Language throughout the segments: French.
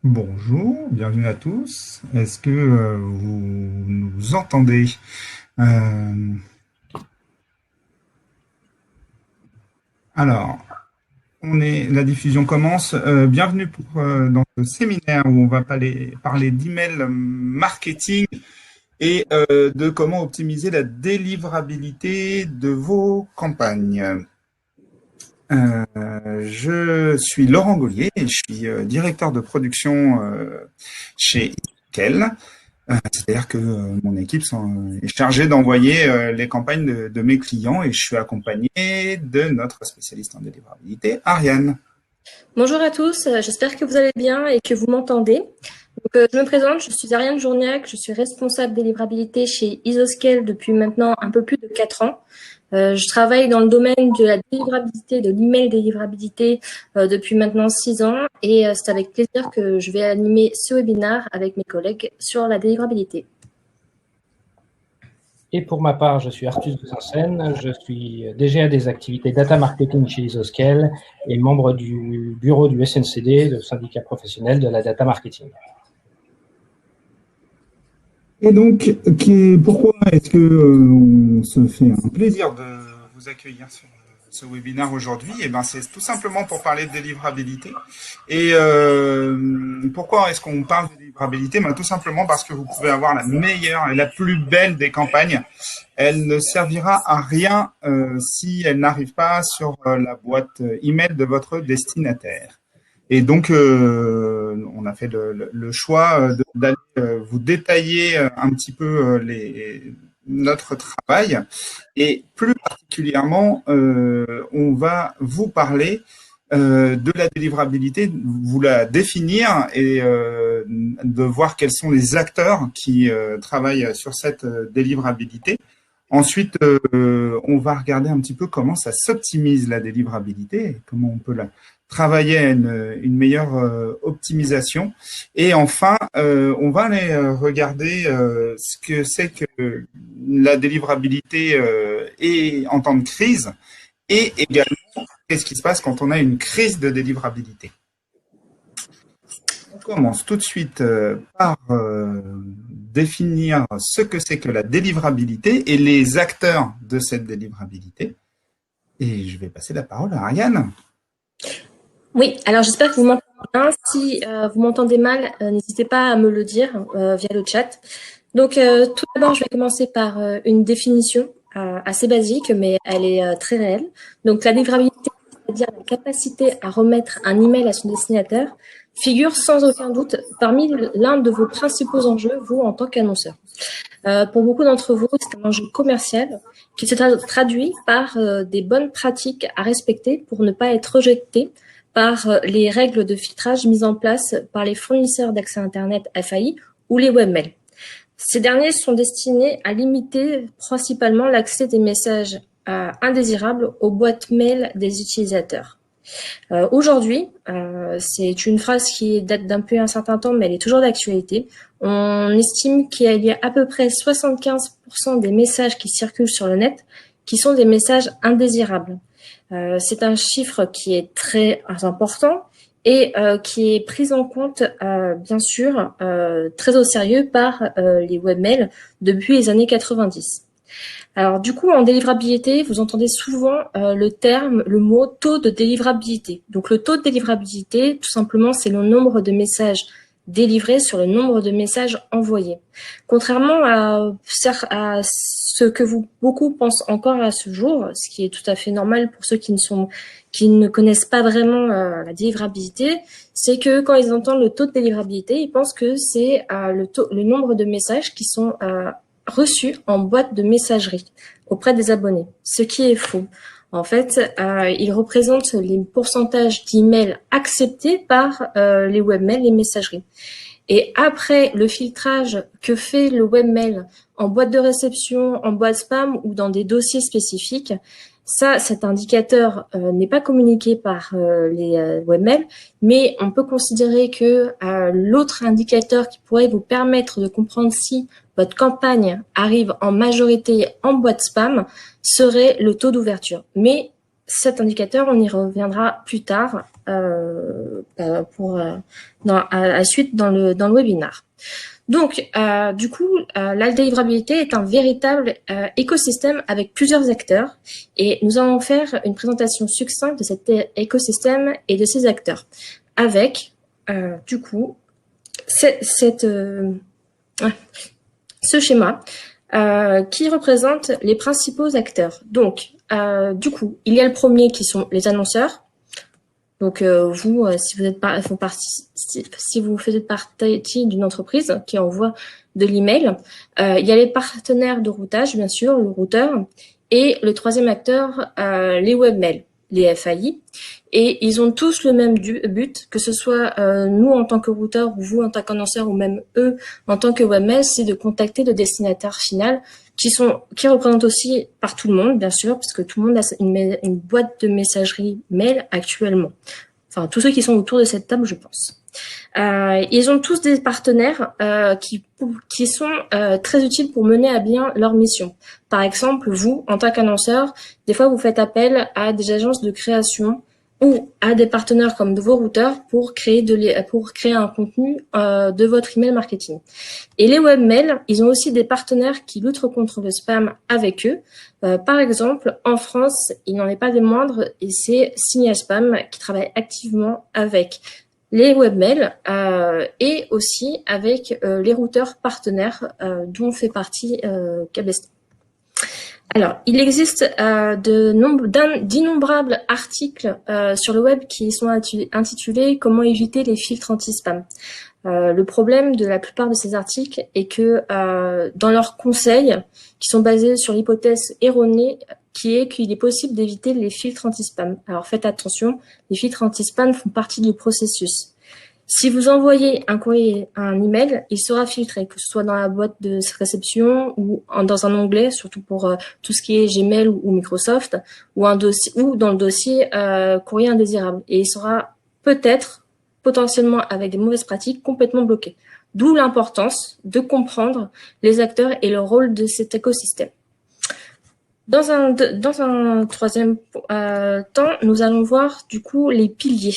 Bonjour, bienvenue à tous. Est-ce que vous nous entendez? Euh, alors, la diffusion commence. Bienvenue dans ce séminaire où on va parler d'email marketing et de comment optimiser la délivrabilité de vos campagnes. Je suis Laurent Gaulier et je suis directeur de production chez Iskel. C'est-à-dire que mon équipe est chargée d'envoyer les campagnes de mes clients et je suis accompagné de notre spécialiste en délivrabilité, Ariane. Bonjour à tous, j'espère que vous allez bien et que vous m'entendez. Je me présente, je suis Ariane Journiac, je suis responsable délivrabilité chez Isoscale depuis maintenant un peu plus de 4 ans. Je travaille dans le domaine de la délivrabilité, de l'email délivrabilité depuis maintenant 6 ans et c'est avec plaisir que je vais animer ce webinaire avec mes collègues sur la délivrabilité. Et pour ma part, je suis Arthus de Sansen, je suis DGA des activités data marketing chez Isoscale et membre du bureau du SNCD, le syndicat professionnel de la data marketing. Et donc, pourquoi est-ce que on se fait un plaisir de vous accueillir sur ce webinaire aujourd'hui? Eh ben, c'est tout simplement pour parler de délivrabilité. Et pourquoi est-ce qu'on parle de délivrabilité? Ben, tout simplement parce que vous pouvez avoir la meilleure et la plus belle des campagnes. Elle ne servira à rien si elle n'arrive pas sur la boîte email de votre destinataire. Et donc, on a fait le choix d'aller vous détailler un petit peu notre travail. Et plus particulièrement, on va vous parler de la délivrabilité, vous la définir et de voir quels sont les acteurs qui travaillent sur cette délivrabilité. Ensuite, on va regarder un petit peu comment ça s'optimise la délivrabilité, et comment on peut travailler à une meilleure optimisation. Et enfin, on va aller regarder ce que c'est que la délivrabilité et en temps de crise, et également qu'est-ce qui se passe quand on a une crise de délivrabilité. On commence tout de suite par définir ce que c'est que la délivrabilité et les acteurs de cette délivrabilité. Et je vais passer la parole à Ariane. Oui, alors j'espère que vous m'entendez bien. Si vous m'entendez mal, n'hésitez pas à me le dire via le chat. Donc tout d'abord, je vais commencer par une définition assez basique, mais elle est très réelle. Donc la délivrabilité, c'est-à-dire la capacité à remettre un email à son destinataire, figure sans aucun doute parmi l'un de vos principaux enjeux, vous, en tant qu'annonceur. Pour beaucoup d'entre vous, c'est un enjeu commercial qui se traduit par des bonnes pratiques à respecter pour ne pas être rejeté par les règles de filtrage mises en place par les fournisseurs d'accès Internet FAI ou les webmails. Ces derniers sont destinés à limiter principalement l'accès des messages indésirables aux boîtes mail des utilisateurs. Aujourd'hui, c'est une phrase qui date d'un peu un certain temps, mais elle est toujours d'actualité. On estime qu'il y a à peu près 75% des messages qui circulent sur le net qui sont des messages indésirables. C'est un chiffre qui est très important et qui est pris en compte, bien sûr, très au sérieux par les webmails depuis les années 90. Alors du coup, en délivrabilité, vous entendez souvent le mot taux de délivrabilité. Donc le taux de délivrabilité, tout simplement, c'est le nombre de messages délivrés sur le nombre de messages envoyés. Contrairement à ce que beaucoup pensent encore à ce jour, ce qui est tout à fait normal pour ceux qui ne connaissent pas vraiment la délivrabilité, c'est que quand ils entendent le taux de délivrabilité, ils pensent que c'est le nombre de messages qui sont reçus en boîte de messagerie auprès des abonnés, ce qui est faux. En fait, il représente les pourcentages d'emails acceptés par les webmails, les messageries. Et après le filtrage que fait le webmail en boîte de réception, en boîte spam ou dans des dossiers spécifiques, cet indicateur n'est pas communiqué par les webmails, mais on peut considérer que l'autre indicateur qui pourrait vous permettre de comprendre si votre campagne arrive en majorité en boîte spam serait le taux d'ouverture. Mais cet indicateur, on y reviendra plus tard à la suite dans le webinaire. Donc, du coup, la délivrabilité est un véritable écosystème avec plusieurs acteurs et nous allons faire une présentation succincte de cet écosystème et de ses acteurs avec, du coup, ce schéma qui représente les principaux acteurs. Donc, du coup, il y a le premier qui sont les annonceurs. Donc, vous, si vous faites partie d'une entreprise qui envoie de l'email, il y a les partenaires de routage, bien sûr, le routeur, et le troisième acteur, les webmails, les FAI. Et ils ont tous le même but, que ce soit nous en tant que routeur ou vous en tant qu'annonceur ou même eux en tant que webmail, c'est de contacter le destinataire final qui représente aussi par tout le monde, bien sûr, parce que tout le monde a une boîte de messagerie mail actuellement. Enfin, tous ceux qui sont autour de cette table, je pense. Ils ont tous des partenaires qui sont très utiles pour mener à bien leur mission. Par exemple, vous, en tant qu'annonceur, des fois, vous faites appel à des agences de création ou à des partenaires comme de vos routeurs pour créer un contenu de votre email marketing. Et les webmails, ils ont aussi des partenaires qui luttent contre le spam avec eux. Par exemple, en France, il n'en est pas des moindres et c'est Signal Spam qui travaille activement avec les webmails et aussi avec les routeurs partenaires dont fait partie Cabestan. Alors, il existe d'innombrables articles sur le web qui sont intitulés « Comment éviter les filtres anti-spam ». Le problème de la plupart de ces articles est que dans leurs conseils, qui sont basés sur l'hypothèse erronée qu'il est possible d'éviter les filtres anti-spam. Alors faites attention, les filtres anti-spam font partie du processus. Si vous envoyez un email, il sera filtré, que ce soit dans la boîte de réception ou dans un onglet, surtout pour tout ce qui est Gmail ou Microsoft, ou dans le dossier courrier indésirable. Et il sera peut-être, potentiellement avec des mauvaises pratiques, complètement bloqué. D'où l'importance de comprendre les acteurs et le rôle de cet écosystème. Dans un troisième temps, nous allons voir du coup les piliers.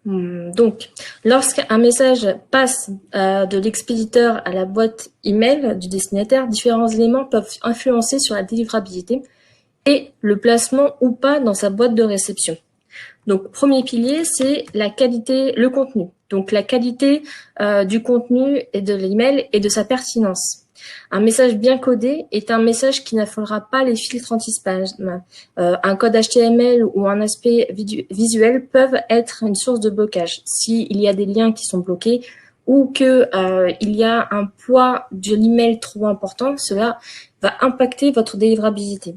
Donc, lorsqu'un message passe de l'expéditeur à la boîte email du destinataire, différents éléments peuvent influencer sur la délivrabilité et le placement ou pas dans sa boîte de réception. Donc, premier pilier, c'est la qualité, le contenu. Donc, la qualité du contenu et de l'email et de sa pertinence. Un message bien codé est un message qui n'affolera pas les filtres anti-spam. Un code HTML ou un aspect visuel peuvent être une source de blocage. S'il y a des liens qui sont bloqués ou que il y a un poids de l'email trop important, cela va impacter votre délivrabilité.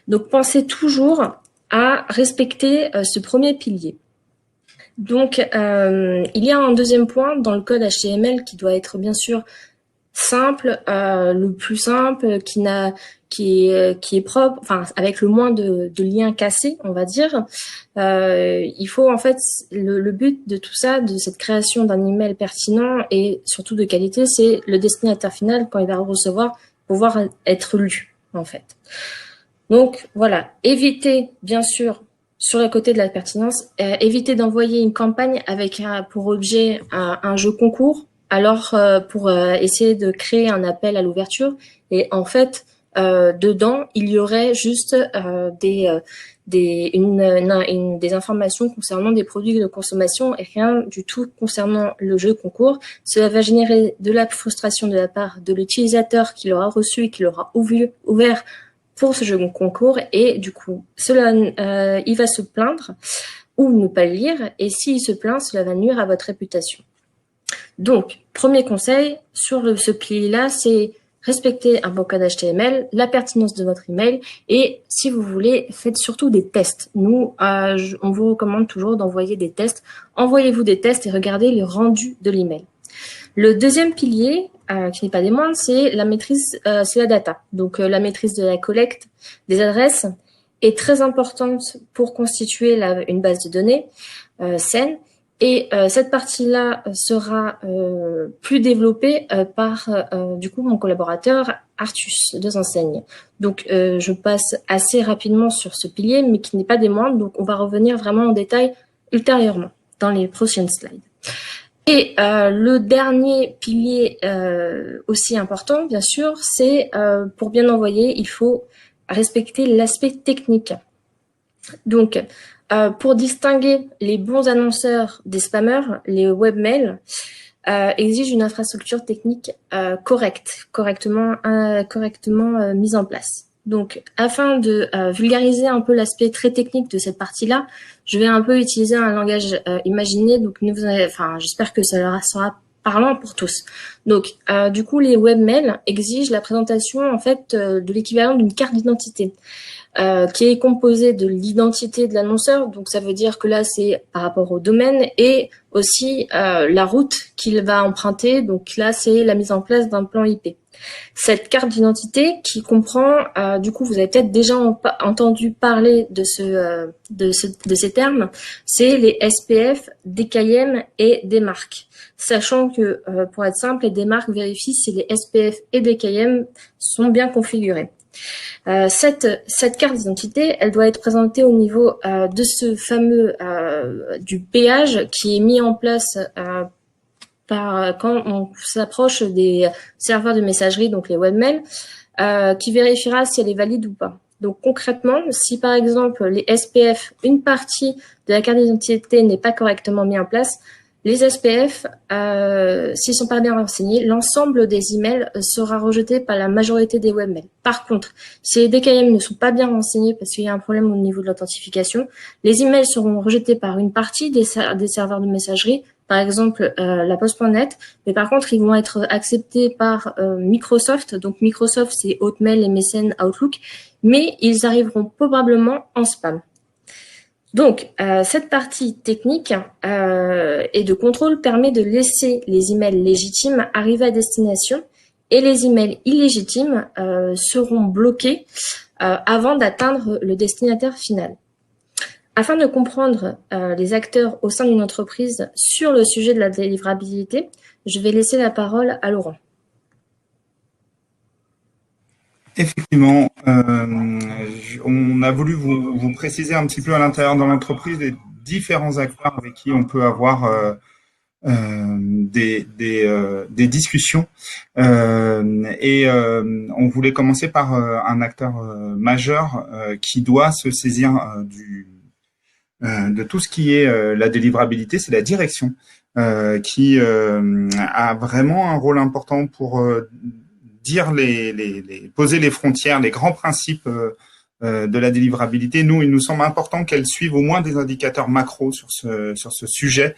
Donc, pensez toujours à respecter ce premier pilier. Donc, il y a un deuxième point dans le code HTML qui doit être bien sûr simple, le plus simple, qui est propre, enfin avec le moins de liens cassés, on va dire. Il faut en fait le but de tout ça, de cette création d'un email pertinent et surtout de qualité, c'est le destinataire final quand il va recevoir pouvoir être lu en fait. Donc voilà, évitez bien sûr sur le côté de la pertinence, évitez d'envoyer une campagne avec pour objet un jeu concours. Alors pour essayer de créer un appel à l'ouverture et en fait dedans il y aurait juste des informations concernant des produits de consommation et rien du tout concernant le jeu concours. Cela va générer de la frustration de la part de l'utilisateur qui l'aura reçu et qui l'aura ouvert pour ce jeu concours et du coup il va se plaindre ou ne pas le lire et s'il se plaint cela va nuire à votre réputation. Donc, premier conseil sur ce pilier-là, c'est respecter un bon code HTML, la pertinence de votre email et si vous voulez, faites surtout des tests. Nous, on vous recommande toujours d'envoyer des tests. Envoyez-vous des tests et regardez le rendu de l'email. Le deuxième pilier, qui n'est pas des moindres, c'est la maîtrise, c'est la data. Donc, la maîtrise de la collecte des adresses est très importante pour constituer une base de données saine. Et cette partie-là sera plus développée par du coup mon collaborateur Artus de Enseigne. Donc je passe assez rapidement sur ce pilier, mais qui n'est pas des moindres. Donc on va revenir vraiment en détail ultérieurement dans les prochaines slides. Et le dernier pilier aussi important, bien sûr, c'est pour bien envoyer, il faut respecter l'aspect technique. Donc, pour distinguer les bons annonceurs des spammers, les webmails exigent une infrastructure technique correctement mise en place. Donc, afin de vulgariser un peu l'aspect très technique de cette partie-là, je vais un peu utiliser un langage imaginé. Donc, j'espère que ça sera parlant pour tous. Donc, du coup, les webmails exigent la présentation en fait de l'équivalent d'une carte d'identité. Qui est composée de l'identité de l'annonceur, donc ça veut dire que là c'est par rapport au domaine et aussi la route qu'il va emprunter, donc là c'est la mise en place d'un plan IP. Cette carte d'identité qui comprend, du coup vous avez peut-être déjà entendu parler de ces termes, c'est les SPF, DKIM et DMARC. Sachant que pour être simple, les DMARC vérifient si les SPF et DKIM sont bien configurés. Cette carte d'identité, elle doit être présentée au niveau de ce fameux du péage qui est mis en place quand on s'approche des serveurs de messagerie, donc les webmails, qui vérifiera si elle est valide ou pas. Donc concrètement, si par exemple les SPF, une partie de la carte d'identité n'est pas correctement mise en place, les SPF, s'ils sont pas bien renseignés, l'ensemble des emails sera rejeté par la majorité des webmails. Par contre, si les DKIM ne sont pas bien renseignés parce qu'il y a un problème au niveau de l'authentification, les emails seront rejetés par une partie des serveurs de messagerie, par exemple la Poste.net, mais par contre, ils vont être acceptés par Microsoft. Donc Microsoft, c'est Hotmail, MSN, Outlook, mais ils arriveront probablement en spam. Donc, cette partie technique et de contrôle permet de laisser les emails légitimes arriver à destination et les emails illégitimes seront bloqués avant d'atteindre le destinataire final. Afin de comprendre les acteurs au sein d'une entreprise sur le sujet de la délivrabilité, je vais laisser la parole à Laurent. Effectivement, on a voulu vous préciser un petit peu à l'intérieur de l'entreprise les différents acteurs avec qui on peut avoir des discussions. On voulait commencer par un acteur majeur qui doit se saisir de tout ce qui est la délivrabilité, c'est la direction qui a vraiment un rôle important pour dire poser les frontières, les grands principes de la délivrabilité. Nous, il nous semble important qu'elle suive au moins des indicateurs macro sur ce sujet.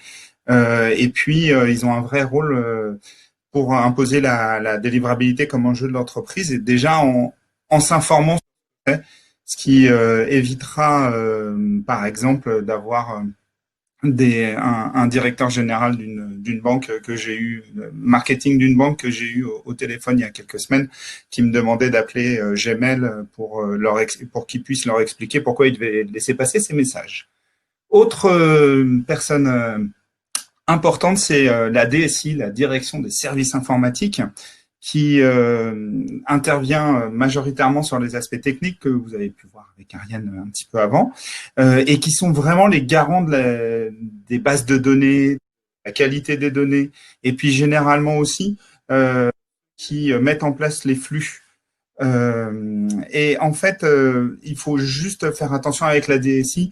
Et puis, ils ont un vrai rôle pour imposer la délivrabilité comme enjeu de l'entreprise et déjà en s'informant sur ce qui évitera, par exemple, d'avoir un directeur général d'une banque que j'ai eu, marketing d'une banque que j'ai eu au téléphone il y a quelques semaines, qui me demandait d'appeler Gmail pour qu'ils puissent leur expliquer pourquoi ils devaient laisser passer ces messages. Autre personne importante, c'est la DSI, la direction des services informatiques, qui intervient majoritairement sur les aspects techniques que vous avez pu voir avec Ariane un petit peu avant, et qui sont vraiment les garants des bases de données, la qualité des données, et puis généralement aussi qui mettent en place les flux. Et en fait, il faut juste faire attention avec la DSI.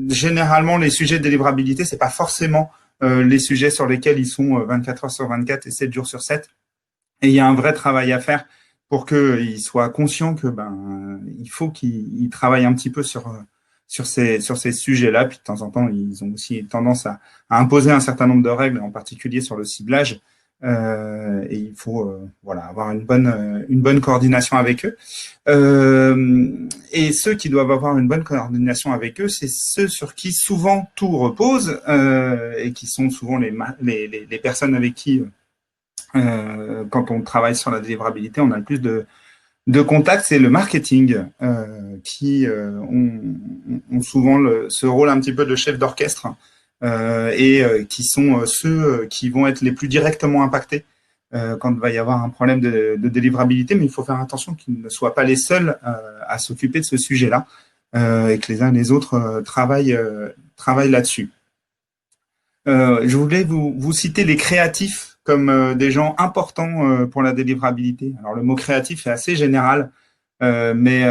Généralement, les sujets de délivrabilité, c'est pas forcément les sujets sur lesquels ils sont 24 heures sur 24 et 7 jours sur 7. Et il y a un vrai travail à faire pour qu'ils soient conscients que il faut qu'ils travaillent un petit peu sur ces sujets-là. Puis de temps en temps, ils ont aussi tendance à imposer un certain nombre de règles, en particulier sur le ciblage. Et il faut avoir une bonne coordination avec eux. Et ceux qui doivent avoir une bonne coordination avec eux, c'est ceux sur qui souvent tout repose et qui sont souvent les personnes avec qui quand on travaille sur la délivrabilité, on a le plus de contacts, c'est le marketing qui ont souvent ce rôle un petit peu de chef d'orchestre qui sont ceux qui vont être les plus directement impactés quand il va y avoir un problème de délivrabilité, mais il faut faire attention qu'ils ne soient pas les seuls à s'occuper de ce sujet-là et que les uns et les autres travaillent là-dessus. Je voulais vous citer les créatifs comme des gens importants pour la délivrabilité. Alors le mot créatif est assez général, mais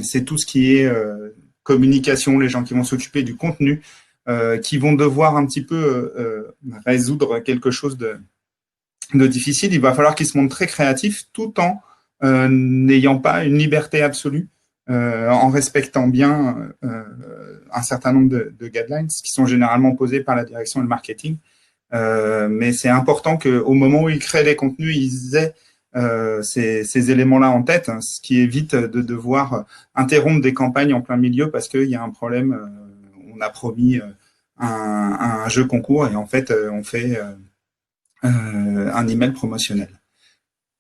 c'est tout ce qui est communication, les gens qui vont s'occuper du contenu, qui vont devoir un petit peu résoudre quelque chose de difficile. Il va falloir qu'ils se montrent très créatifs tout en n'ayant pas une liberté absolue, en respectant bien un certain nombre de guidelines qui sont généralement posés par la direction et le marketing. Mais c'est important qu'au moment où ils créent les contenus, ils aient ces éléments-là en tête, hein, ce qui évite de devoir interrompre des campagnes en plein milieu parce qu'il y a un problème. On a promis un jeu concours et en fait, on fait un email promotionnel.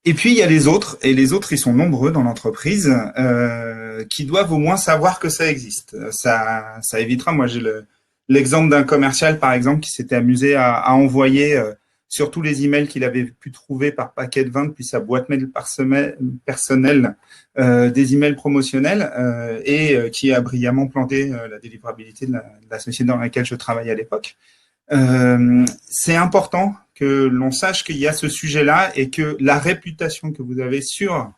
Et puis, il y a les autres, et les autres, ils sont nombreux dans l'entreprise, qui doivent au moins savoir que ça existe. Ça évitera, moi j'ai l'exemple d'un commercial, par exemple, qui s'était amusé à envoyer sur tous les emails qu'il avait pu trouver par paquet de 20 depuis sa boîte mail personnelle, des emails promotionnels, et qui a brillamment planté la délivrabilité de la société dans laquelle je travaillais à l'époque. C'est important que l'on sache qu'il y a ce sujet-là et que la réputation que vous avez sur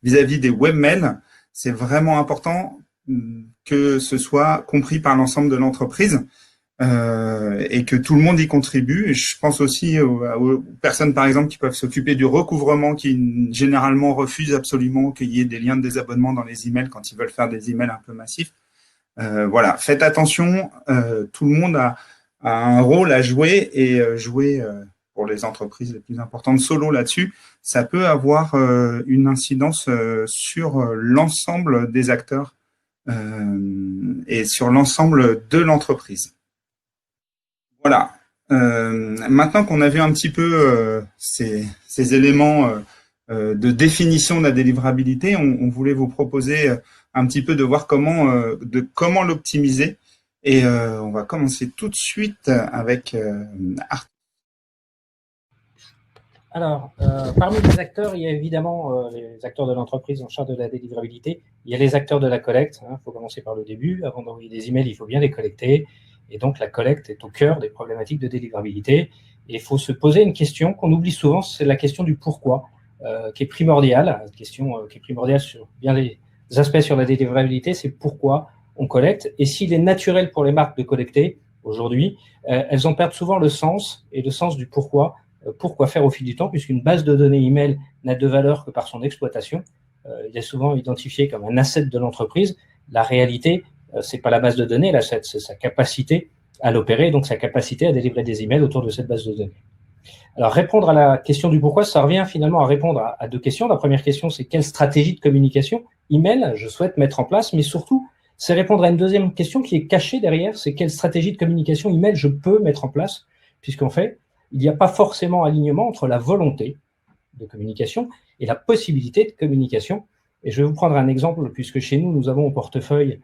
vis-à-vis des webmails, c'est vraiment important que ce soit compris par l'ensemble de l'entreprise et que tout le monde y contribue. Et je pense aussi aux personnes, par exemple, qui peuvent s'occuper du recouvrement, qui généralement refusent absolument qu'il y ait des liens de désabonnement dans les emails quand ils veulent faire des emails un peu massifs. Voilà, faites attention, tout le monde a un rôle à jouer et jouer pour les entreprises les plus importantes solo là-dessus, ça peut avoir une incidence sur l'ensemble des acteurs et sur l'ensemble de l'entreprise. Voilà. Maintenant qu'on a vu un petit peu ces éléments de définition de la délivrabilité, on voulait vous proposer un petit peu de voir comment l'optimiser. Et on va commencer tout de suite avec Arthur. Alors, parmi les acteurs, il y a évidemment les acteurs de l'entreprise en charge de la délivrabilité. Il y a les acteurs de la collecte. Il faut commencer par le début. Avant d'envoyer des emails, il faut bien les collecter. Et donc, la collecte est au cœur des problématiques de délivrabilité. Et il faut se poser une question qu'on oublie souvent, c'est la question du pourquoi, qui est primordiale. Une question qui est primordiale sur bien les aspects sur la délivrabilité, c'est pourquoi on collecte. Et s'il est naturel pour les marques de collecter, aujourd'hui, elles en perdent souvent le sens et le sens du pourquoi. Pourquoi faire au fil du temps, puisqu'une base de données email n'a de valeur que par son exploitation. Il est souvent identifié comme un asset de l'entreprise. La réalité, c'est pas la base de données, l'asset, c'est sa capacité à l'opérer, donc sa capacité à délivrer des emails autour de cette base de données. Alors, répondre à la question du pourquoi, ça revient finalement à répondre à deux questions. La première question, c'est quelle stratégie de communication email je souhaite mettre en place, mais surtout, c'est répondre à une deuxième question qui est cachée derrière, c'est quelle stratégie de communication email je peux mettre en place, puisqu'en fait, il n'y a pas forcément alignement entre la volonté de communication et la possibilité de communication. Et je vais vous prendre un exemple, puisque chez nous, nous avons au portefeuille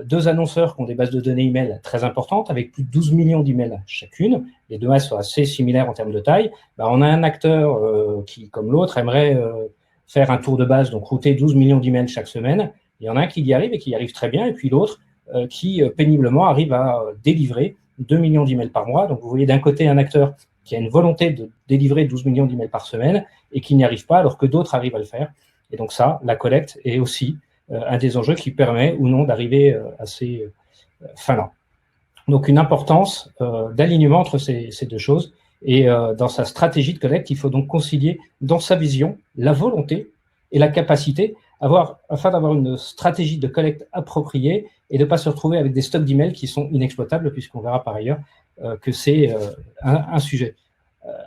deux annonceurs qui ont des bases de données email très importantes, avec plus de 12 millions d'emails chacune. Les deux bases sont assez similaires en termes de taille. On a un acteur qui, comme l'autre, aimerait faire un tour de base, donc router 12 millions d'emails chaque semaine. Il y en a un qui y arrive et qui y arrive très bien, et puis l'autre qui péniblement arrive à délivrer 2 millions d'emails par mois. Donc vous voyez d'un côté un acteur qui a une volonté de délivrer 12 millions d'emails par semaine et qui n'y arrive pas alors que d'autres arrivent à le faire. Et donc ça, la collecte est aussi un des enjeux qui permet ou non d'arriver à ces fins-là. Donc une importance d'alignement entre ces deux choses. Et dans sa stratégie de collecte, il faut donc concilier dans sa vision la volonté et la capacité afin d'avoir une stratégie de collecte appropriée et de ne pas se retrouver avec des stocks d'emails qui sont inexploitables, puisqu'on verra par ailleurs que c'est un sujet.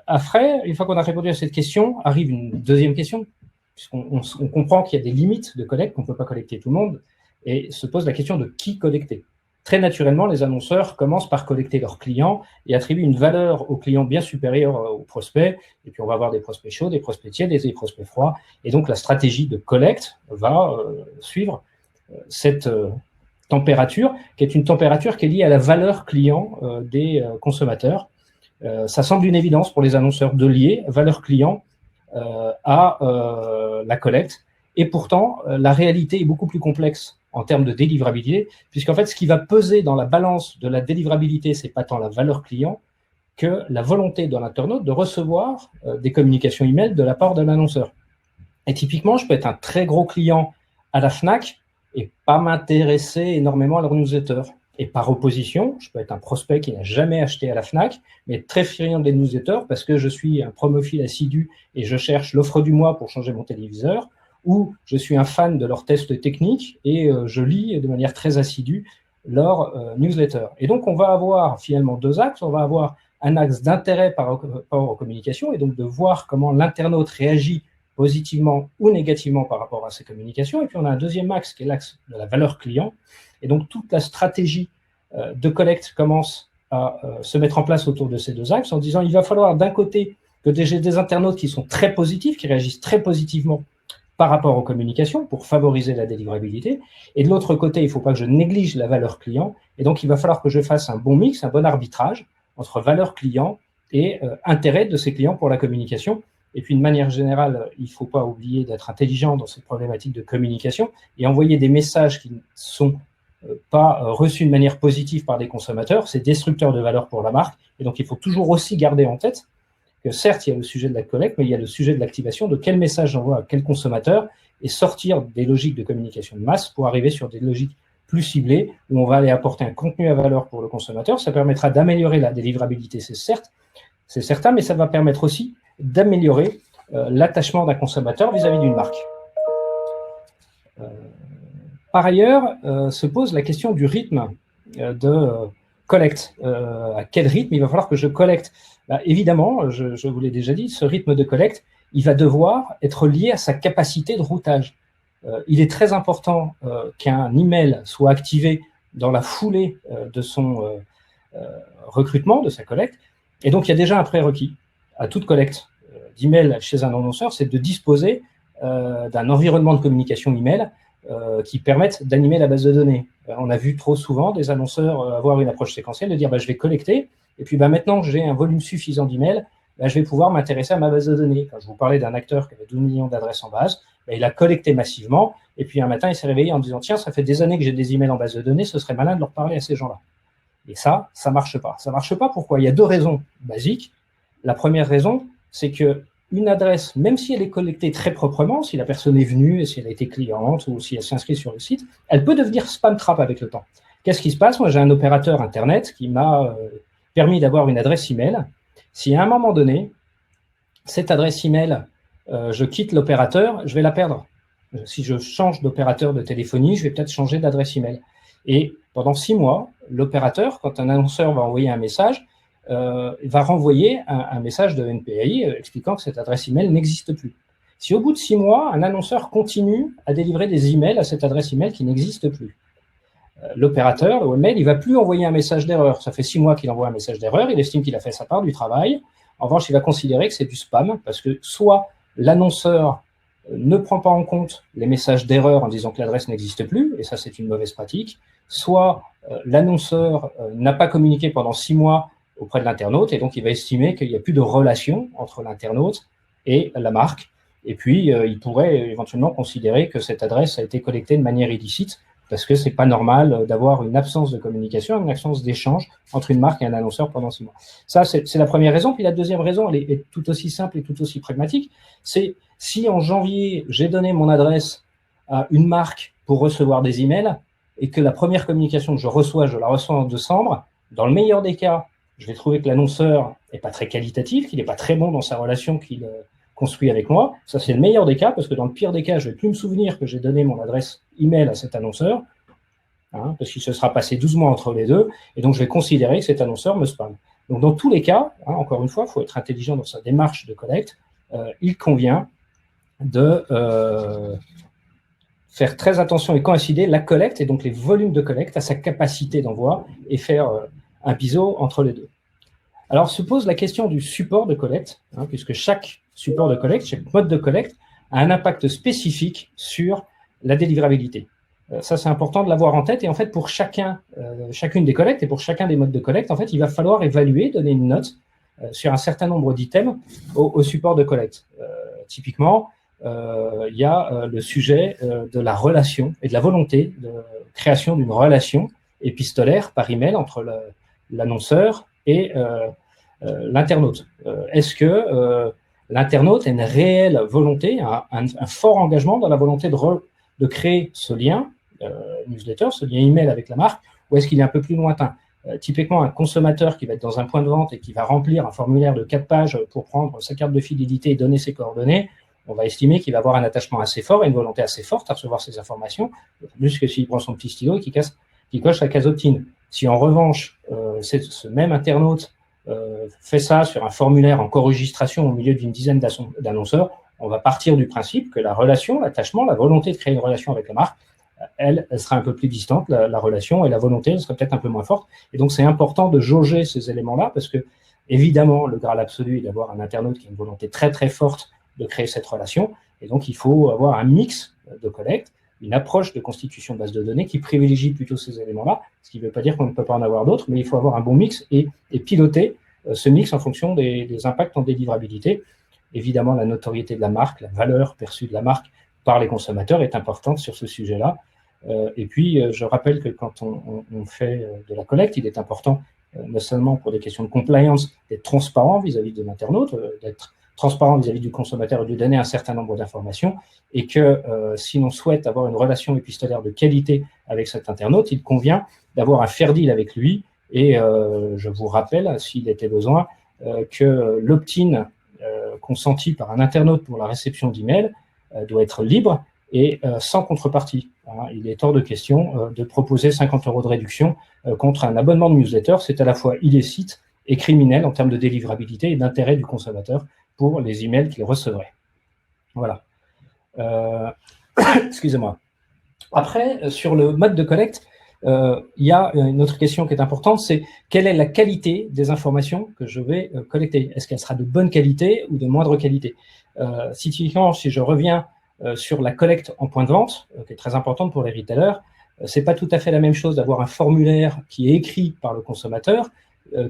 Après, une fois qu'on a répondu à cette question, arrive une deuxième question, puisqu'on comprend qu'il y a des limites de collecte, qu'on ne peut pas collecter tout le monde, et se pose la question de qui collecter. Très naturellement, les annonceurs commencent par collecter leurs clients et attribuent une valeur aux clients bien supérieure aux prospects, et puis on va avoir des prospects chauds, des prospects tièdes et des prospects froids, et donc la stratégie de collecte va suivre cette température, qui est une température qui est liée à la valeur client des consommateurs. Ça semble une évidence pour les annonceurs de lier valeur client à la collecte. Et pourtant, la réalité est beaucoup plus complexe en termes de délivrabilité, puisqu'en fait, ce qui va peser dans la balance de la délivrabilité, c'est pas tant la valeur client que la volonté de l'internaute de recevoir des communications email de la part de l'annonceur. Et typiquement, je peux être un très gros client à la Fnac et pas m'intéresser énormément à leur newsletter. Et par opposition, je peux être un prospect qui n'a jamais acheté à la Fnac, mais très friand des newsletters parce que je suis un promophile assidu et je cherche l'offre du mois pour changer mon téléviseur, ou je suis un fan de leurs tests techniques et je lis de manière très assidue leur newsletter. Et donc, on va avoir finalement deux axes. On va avoir un axe d'intérêt par rapport aux communications et donc de voir comment l'internaute réagit positivement ou négativement par rapport à ces communications. Et puis, on a un deuxième axe qui est l'axe de la valeur client. Et donc, toute la stratégie de collecte commence à se mettre en place autour de ces deux axes en disant il va falloir d'un côté que j'ai des internautes qui sont très positifs, qui réagissent très positivement par rapport aux communications pour favoriser la délivrabilité. Et de l'autre côté, il ne faut pas que je néglige la valeur client. Et donc, il va falloir que je fasse un bon mix, un bon arbitrage entre valeur client et intérêt de ces clients pour la communication. Et puis, de manière générale, il ne faut pas oublier d'être intelligent dans ces problématiques de communication et envoyer des messages qui ne sont pas reçus de manière positive par des consommateurs. C'est destructeur de valeur pour la marque. Et donc, il faut toujours aussi garder en tête que certes, il y a le sujet de la collecte, mais il y a le sujet de l'activation, de quel message j'envoie à quel consommateur et sortir des logiques de communication de masse pour arriver sur des logiques plus ciblées où on va aller apporter un contenu à valeur pour le consommateur. Ça permettra d'améliorer la délivrabilité, c'est certain, mais ça va permettre aussi d'améliorer l'attachement d'un consommateur vis-à-vis d'une marque. Par ailleurs, se pose la question du rythme de collecte. À quel rythme il va falloir que je collecte? Évidemment, je vous l'ai déjà dit, ce rythme de collecte, il va devoir être lié à sa capacité de routage. Il est très important qu'un email soit activé dans la foulée de son recrutement, de sa collecte. Et donc, il y a déjà un prérequis à toute collecte d'email chez un annonceur, c'est de disposer d'un environnement de communication email qui permette d'animer la base de données. On a vu trop souvent des annonceurs avoir une approche séquentielle, de dire je vais collecter, et puis maintenant que j'ai un volume suffisant d'emails, je vais pouvoir m'intéresser à ma base de données. Quand je vous parlais d'un acteur qui avait 12 millions d'adresses en base, il a collecté massivement, et puis un matin, il s'est réveillé en disant tiens, ça fait des années que j'ai des emails en base de données, ce serait malin de leur parler à ces gens-là. Et ça marche pas. Ça marche pas, pourquoi? Il y a deux raisons basiques. La première raison, c'est que une adresse, même si elle est collectée très proprement, si la personne est venue, et si elle a été cliente, ou si elle s'inscrit sur le site, elle peut devenir spam trap avec le temps. Qu'est-ce qui se passe? Moi, j'ai un opérateur Internet qui m'a permis d'avoir une adresse email. Si à un moment donné, cette adresse email, je quitte l'opérateur, je vais la perdre. Si je change d'opérateur de téléphonie, je vais peut-être changer d'adresse email. Et pendant 6 mois, l'opérateur, quand un annonceur va envoyer un message, va renvoyer un message de NPAI expliquant que cette adresse email n'existe plus. Si au bout de 6 mois, un annonceur continue à délivrer des emails à cette adresse email qui n'existe plus, l'opérateur, le webmail, il ne va plus envoyer un message d'erreur. Ça fait 6 mois qu'il envoie un message d'erreur, il estime qu'il a fait sa part du travail. En revanche, il va considérer que c'est du spam parce que soit l'annonceur ne prend pas en compte les messages d'erreur en disant que l'adresse n'existe plus, et ça c'est une mauvaise pratique, soit l'annonceur n'a pas communiqué pendant 6 mois auprès de l'internaute, et donc il va estimer qu'il n'y a plus de relation entre l'internaute et la marque, et puis il pourrait éventuellement considérer que cette adresse a été collectée de manière illicite, parce que c'est pas normal d'avoir une absence de communication, une absence d'échange entre une marque et un annonceur pendant 6 mois. Ça, c'est la première raison. Puis la deuxième raison, elle est tout aussi simple et tout aussi pragmatique, c'est si en janvier, j'ai donné mon adresse à une marque pour recevoir des emails, et que la première communication que je la reçois en décembre, dans le meilleur des cas, je vais trouver que l'annonceur n'est pas très qualitatif, qu'il n'est pas très bon dans sa relation qu'il construit avec moi. Ça, c'est le meilleur des cas, parce que dans le pire des cas, je ne vais plus me souvenir que j'ai donné mon adresse email à cet annonceur, parce qu'il se sera passé 12 mois entre les deux, et donc je vais considérer que cet annonceur me spamme. Donc dans tous les cas, encore une fois, il faut être intelligent dans sa démarche de collecte, il convient de faire très attention et coïncider la collecte, et donc les volumes de collecte, à sa capacité d'envoi, et faire un biseau entre les deux. Alors se pose la question du support de collecte, puisque chaque mode de collecte a un impact spécifique sur la délivrabilité. Ça, c'est important de l'avoir en tête. Et en fait, pour chacune des collectes et pour chacun des modes de collecte, en fait, il va falloir évaluer, donner une note sur un certain nombre d'items au support de collecte. Typiquement, il y a le sujet de la relation et de la volonté de création d'une relation épistolaire par email entre l'annonceur et l'internaute. Est-ce que l'internaute a une réelle volonté, un fort engagement dans la volonté de créer ce lien newsletter, ce lien email avec la marque, ou est-ce qu'il est un peu plus lointain? Typiquement, un consommateur qui va être dans un point de vente et qui va remplir un formulaire de 4 pages pour prendre sa carte de fidélité et donner ses coordonnées, on va estimer qu'il va avoir un attachement assez fort et une volonté assez forte à recevoir ces informations, plus que s'il prend son petit stylo et qui coche la case opt-in. Si en revanche, ce même internaute fait ça sur un formulaire en co-registration au milieu d'une dizaine d'annonceurs, on va partir du principe que la relation, l'attachement, la volonté de créer une relation avec la marque, elle sera un peu plus distante, la relation, et la volonté, elle sera peut-être un peu moins forte. Et donc, c'est important de jauger ces éléments-là parce que, évidemment, le Graal absolu est d'avoir un internaute qui a une volonté très, très forte de créer cette relation. Et donc, il faut avoir un mix de collecte, une approche de constitution de base de données qui privilégie plutôt ces éléments-là, ce qui ne veut pas dire qu'on ne peut pas en avoir d'autres, mais il faut avoir un bon mix et piloter ce mix en fonction des impacts en délivrabilité. Évidemment, la notoriété de la marque, la valeur perçue de la marque par les consommateurs est importante sur ce sujet-là. Et puis, je rappelle que quand on fait de la collecte, il est important, non seulement pour des questions de compliance, d'être transparent vis-à-vis de l'internaute, d'être transparent vis-à-vis du consommateur et de lui donner un certain nombre d'informations, et que si l'on souhaite avoir une relation épistolaire de qualité avec cet internaute, il convient d'avoir un fair deal avec lui. Et je vous rappelle, s'il était besoin, que l'opt-in consenti par un internaute pour la réception d'email doit être libre et sans contrepartie. Hein. Il est hors de question de proposer 50 € de réduction contre un abonnement de newsletter. C'est à la fois illicite et criminel en termes de délivrabilité et d'intérêt du consommateur pour les emails qu'il recevrait. Voilà. Excusez-moi. Après, sur le mode de collecte, il y a une autre question qui est importante, c'est quelle est la qualité des informations que je vais collecter? Est-ce qu'elle sera de bonne qualité ou de moindre qualité? Typiquement, si je reviens sur la collecte en point de vente, qui est très importante pour les retailers, c'est pas tout à fait la même chose d'avoir un formulaire qui est écrit par le consommateur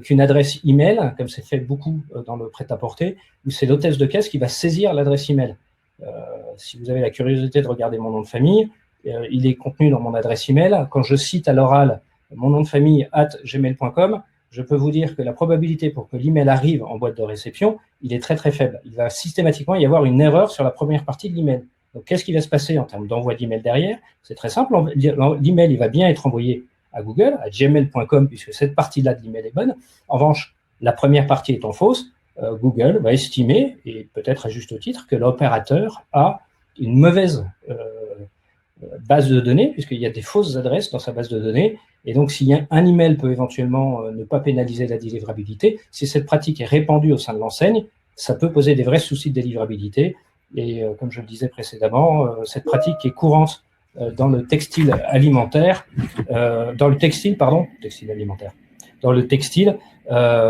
qu'une adresse email, comme c'est fait beaucoup dans le prêt-à-porter, où c'est l'hôtesse de caisse qui va saisir l'adresse email. Si vous avez la curiosité de regarder mon nom de famille, il est contenu dans mon adresse email. Quand je cite à l'oral mon nom de famille @gmail.com, je peux vous dire que la probabilité pour que l'email arrive en boîte de réception, il est très très faible. Il va systématiquement y avoir une erreur sur la première partie de l'email. Donc, qu'est-ce qui va se passer en termes d'envoi d'email derrière? C'est très simple. L'email, il va bien être envoyé à Google, à gmail.com, puisque cette partie-là de l'email est bonne. En revanche, la première partie étant fausse, Google va estimer, et peut-être à juste titre, que l'opérateur a une mauvaise base de données, puisqu'il y a des fausses adresses dans sa base de données. Et donc, si un email peut éventuellement ne pas pénaliser la délivrabilité, si cette pratique est répandue au sein de l'enseigne, ça peut poser des vrais soucis de délivrabilité. Et comme je le disais précédemment, cette pratique est courante dans le textile alimentaire, dans le textile alimentaire. Dans le textile,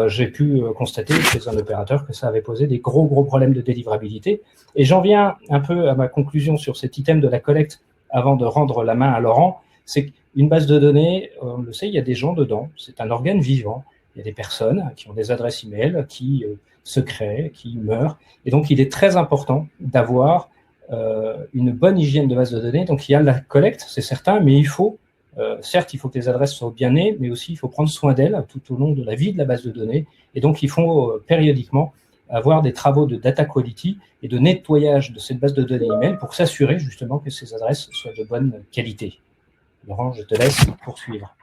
j'ai pu constater chez un opérateur que ça avait posé des gros problèmes de délivrabilité. Et j'en viens un peu à ma conclusion sur cet item de la collecte avant de rendre la main à Laurent. C'est qu'une base de données, on le sait, il y a des gens dedans, c'est un organe vivant. Il y a des personnes qui ont des adresses email, qui se créent, qui meurent. Et donc, il est très important d'avoir une bonne hygiène de base de données. Donc, il y a la collecte, c'est certain, mais il faut, certes, il faut que les adresses soient bien nées, mais aussi il faut prendre soin d'elles tout au long de la vie de la base de données. Et donc, il faut périodiquement avoir des travaux de data quality et de nettoyage de cette base de données email pour s'assurer justement que ces adresses soient de bonne qualité. Laurent, je te laisse poursuivre.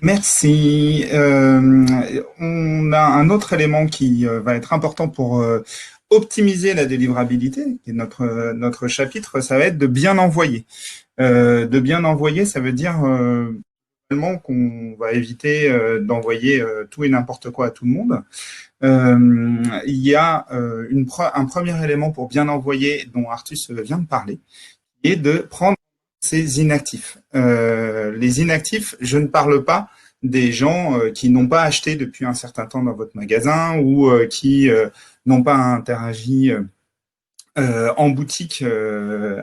Merci. On a un autre élément qui va être important pour optimiser la délivrabilité, qui est notre chapitre, ça va être de bien envoyer. De bien envoyer, ça veut dire qu'on va éviter d'envoyer tout et n'importe quoi à tout le monde. Il y a un premier élément pour bien envoyer dont Artus vient de parler, et de prendre ces inactifs. Les inactifs, je ne parle pas des gens qui n'ont pas acheté depuis un certain temps dans votre magasin ou qui n'ont pas interagi en boutique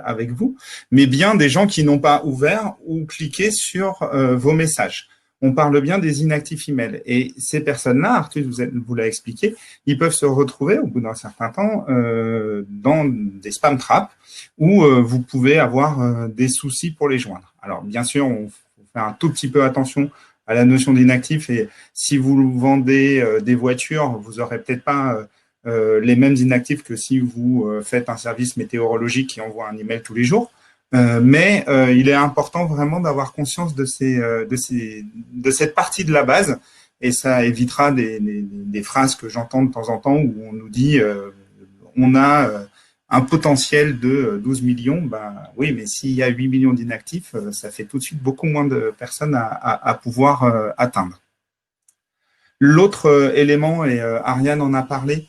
avec vous, mais bien des gens qui n'ont pas ouvert ou cliqué sur vos messages. On parle bien des inactifs email. Et ces personnes-là, Arthur vous l'a expliqué, ils peuvent se retrouver au bout d'un certain temps dans des spam traps où vous pouvez avoir des soucis pour les joindre. Alors bien sûr, on fait un tout petit peu attention à la notion d'inactif, et si vous vendez des voitures, vous n'aurez peut-être pas les mêmes inactifs que si vous faites un service météorologique qui envoie un email tous les jours. Mais il est important vraiment d'avoir conscience de cette partie de la base, et ça évitera des phrases que j'entends de temps en temps où on nous dit on a un potentiel de 12 millions. Ben oui, mais s'il y a 8 millions d'inactifs, ça fait tout de suite beaucoup moins de personnes à pouvoir atteindre. L'autre élément, et Ariane en a parlé,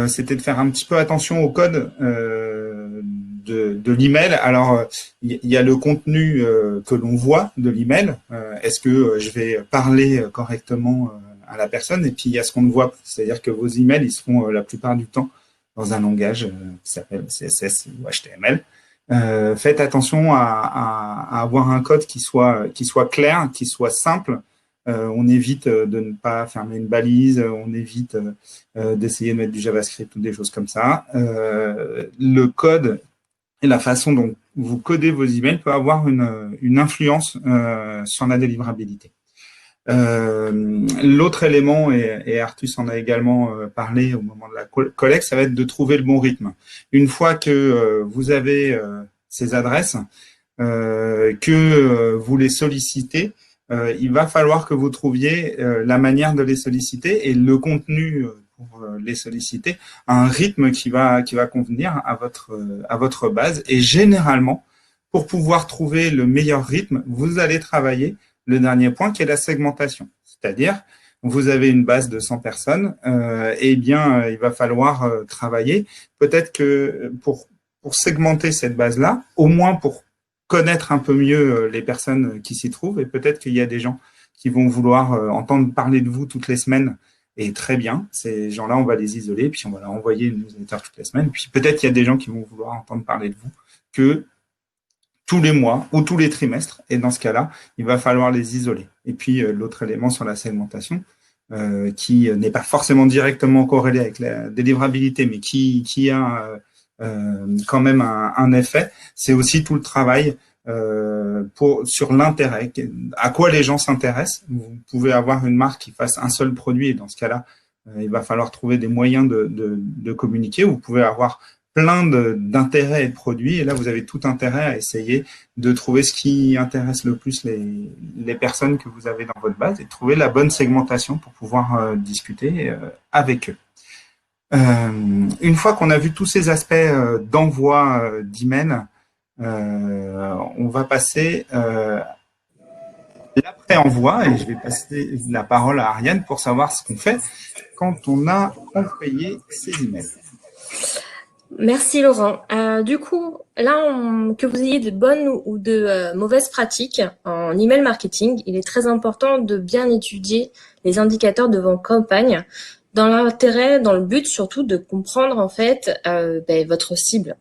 c'était de faire un petit peu attention au code de l'email. Alors, il y a le contenu que l'on voit de l'email. Est-ce que je vais parler correctement à la personne? Et puis, il y a ce qu'on ne voit pas. C'est-à-dire que vos emails, ils seront la plupart du temps dans un langage qui s'appelle CSS ou HTML. Faites attention à avoir un code qui soit clair, qui soit simple. On évite de ne pas fermer une balise, on évite d'essayer de mettre du JavaScript ou des choses comme ça. Le code et la façon dont vous codez vos emails peut avoir une influence sur la délivrabilité. L'autre élément, et Artus en a également parlé au moment de la collecte, ça va être de trouver le bon rythme. Une fois que vous avez ces adresses, que vous les sollicitez, il va falloir que vous trouviez la manière de les solliciter et le contenu pour les solliciter à un rythme qui va convenir à votre base. Et généralement, pour pouvoir trouver le meilleur rythme, vous allez travailler le dernier point qui est la segmentation. C'est-à-dire, vous avez une base de 100 personnes, eh bien, il va falloir travailler. Peut-être que pour segmenter cette base-là, au moins pour connaître un peu mieux les personnes qui s'y trouvent, et peut-être qu'il y a des gens qui vont vouloir entendre parler de vous toutes les semaines, et très bien, ces gens-là, on va les isoler, puis on va leur envoyer une newsletter toutes les semaines, puis peut-être qu'il y a des gens qui vont vouloir entendre parler de vous que tous les mois ou tous les trimestres, et dans ce cas-là, il va falloir les isoler. Et puis l'autre élément sur la segmentation, qui n'est pas forcément directement corrélé avec la délivrabilité, mais qui a quand même un effet, c'est aussi tout le travail sur l'intérêt. À quoi les gens s'intéressent? Vous pouvez avoir une marque qui fasse un seul produit, et dans ce cas-là, il va falloir trouver des moyens de communiquer. Vous pouvez avoir plein d'intérêts et de produits, et là, vous avez tout intérêt à essayer de trouver ce qui intéresse le plus les personnes que vous avez dans votre base, et de trouver la bonne segmentation pour pouvoir discuter avec eux. Une fois qu'on a vu tous ces aspects d'envoi d'email, on va passer l'après-envoi, et je vais passer la parole à Ariane pour savoir ce qu'on fait quand on a envoyé ces emails. Merci Laurent. Du coup, là, que vous ayez de bonnes ou de mauvaises pratiques en email marketing, il est très important de bien étudier les indicateurs de vos campagnes, dans l'intérêt, dans le but surtout de comprendre en fait votre cible.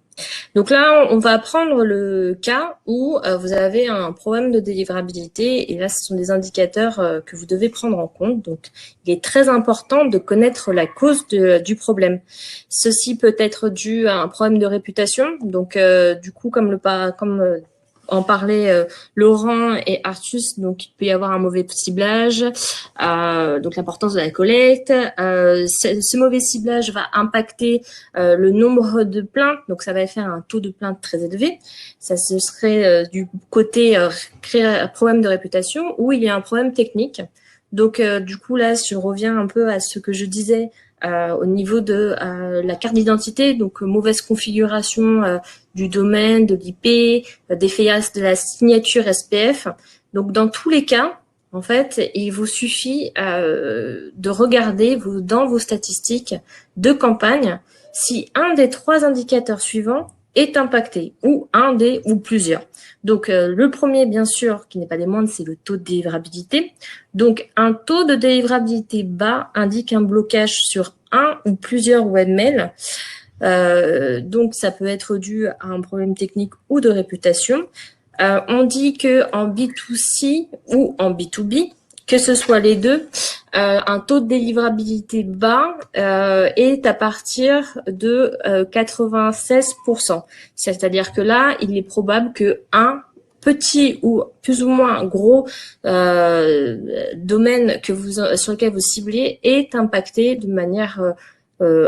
Donc là, on va prendre le cas où vous avez un problème de délivrabilité, et là, ce sont des indicateurs que vous devez prendre en compte. Donc, il est très important de connaître la cause du problème. Ceci peut être dû à un problème de réputation. Donc, du coup, comme en parlait Laurent et Artus, donc il peut y avoir un mauvais ciblage, donc l'importance de la collecte. Ce mauvais ciblage va impacter le nombre de plaintes, donc ça va faire un taux de plainte très élevé. Ça, ce serait du côté problème de réputation, ou il y a un problème technique. Donc du coup là, je reviens un peu à ce que je disais au niveau de la carte d'identité, donc mauvaise configuration du domaine, de l'IP, défaillance de la signature SPF. Donc dans tous les cas, en fait, il vous suffit de regarder dans vos statistiques de campagne si un des 3 indicateurs suivants est impacté, ou ou plusieurs. Donc, le premier, bien sûr, qui n'est pas des moindres, c'est le taux de délivrabilité. Donc, un taux de délivrabilité bas indique un blocage sur un ou plusieurs webmails. Donc, ça peut être dû à un problème technique ou de réputation. On dit que en B2C ou en B2B, que ce soit les deux, un taux de délivrabilité bas est à partir de 96%. C'est-à-dire que là, il est probable que un petit ou plus ou moins gros domaine sur lequel vous ciblez est impacté de manière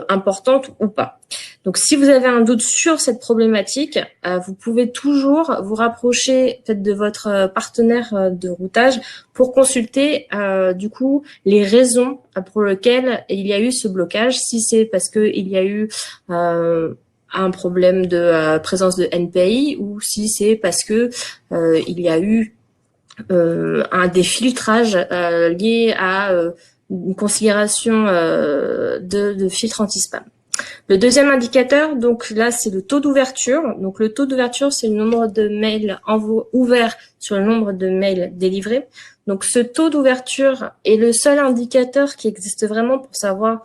importante ou pas. Donc, si vous avez un doute sur cette problématique, vous pouvez toujours vous rapprocher peut-être de votre partenaire de routage pour consulter du coup les raisons pour lesquelles il y a eu ce blocage. Si c'est parce que il y a eu un problème de présence de NPI ou si c'est parce que il y a eu un défiltrage lié à une considération de filtre anti-spam. Le deuxième indicateur, donc là, c'est le taux d'ouverture. Donc le taux d'ouverture, c'est le nombre de mails ouverts sur le nombre de mails délivrés. Donc ce taux d'ouverture est le seul indicateur qui existe vraiment pour savoir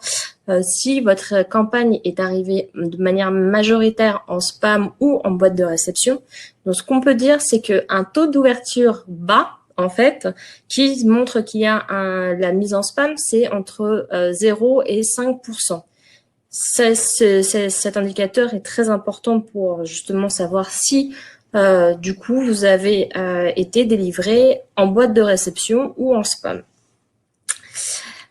si votre campagne est arrivée de manière majoritaire en spam ou en boîte de réception. Donc ce qu'on peut dire, c'est qu'un taux d'ouverture bas, en fait, qui montre qu'il y a la mise en spam, c'est entre 0 et 5%. Cet indicateur est très important pour justement savoir si du coup vous avez été délivré en boîte de réception ou en spam.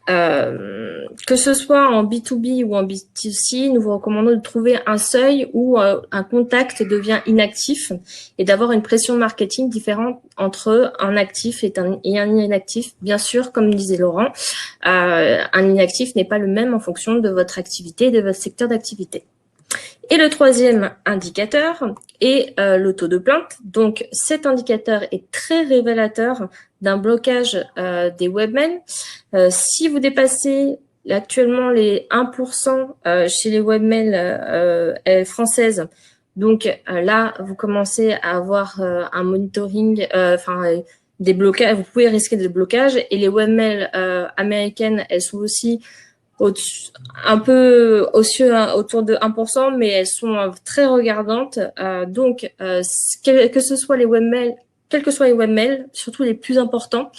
Que ce soit en B2B ou en B2C, nous vous recommandons de trouver un seuil où un contact devient inactif et d'avoir une pression marketing différente entre un actif et un inactif. Bien sûr, comme disait Laurent, un inactif n'est pas le même en fonction de votre activité et de votre secteur d'activité. Et le troisième indicateur est le taux de plainte. Donc, cet indicateur est très révélateur d'un blocage des webmails. Si vous dépassez actuellement les 1% chez les webmails françaises, donc là, vous commencez à avoir un monitoring, des blocages, vous pouvez risquer des blocages. Et les webmails américaines, elles sont aussi un peu autour de 1%, mais elles sont très regardantes. Donc, que ce soit les webmails, quels que soient les webmails, surtout les plus importants,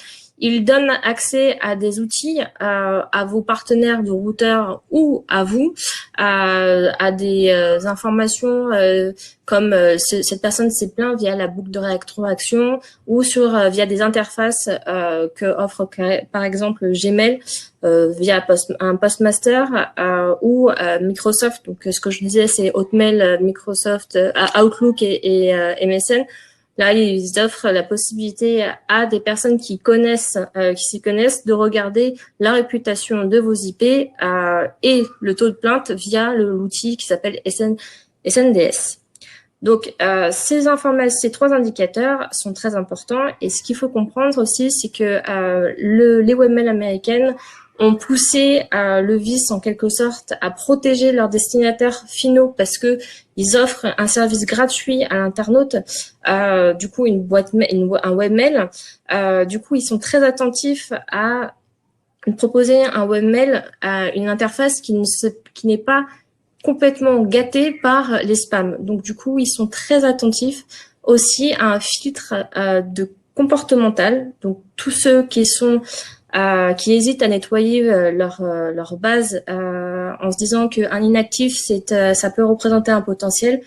ils donnent accès à des outils, à vos partenaires de routeurs ou à vous, à des informations comme cette personne s'est plaint via la boucle de rétroaction ou via des interfaces que offre par exemple Gmail via un Postmaster ou Microsoft. Donc ce que je disais, c'est Hotmail, Microsoft, Outlook et MSN. Là, ils offrent la possibilité à des personnes qui s'y connaissent, de regarder la réputation de vos IP et le taux de plainte via l'outil qui s'appelle SNDS. Donc, ces trois indicateurs sont très importants. Et ce qu'il faut comprendre aussi, c'est que les webmails américaines ont poussé le vice en quelque sorte à protéger leurs destinataires finaux parce que ils offrent un service gratuit à l'internaute, du coup un webmail. Du coup, ils sont très attentifs à proposer un webmail à une interface qui n'est pas complètement gâtée par les spams. Donc du coup, ils sont très attentifs aussi à un filtre de comportemental. Donc tous ceux qui hésitent à nettoyer leur base en se disant qu'un inactif, ça peut représenter un potentiel.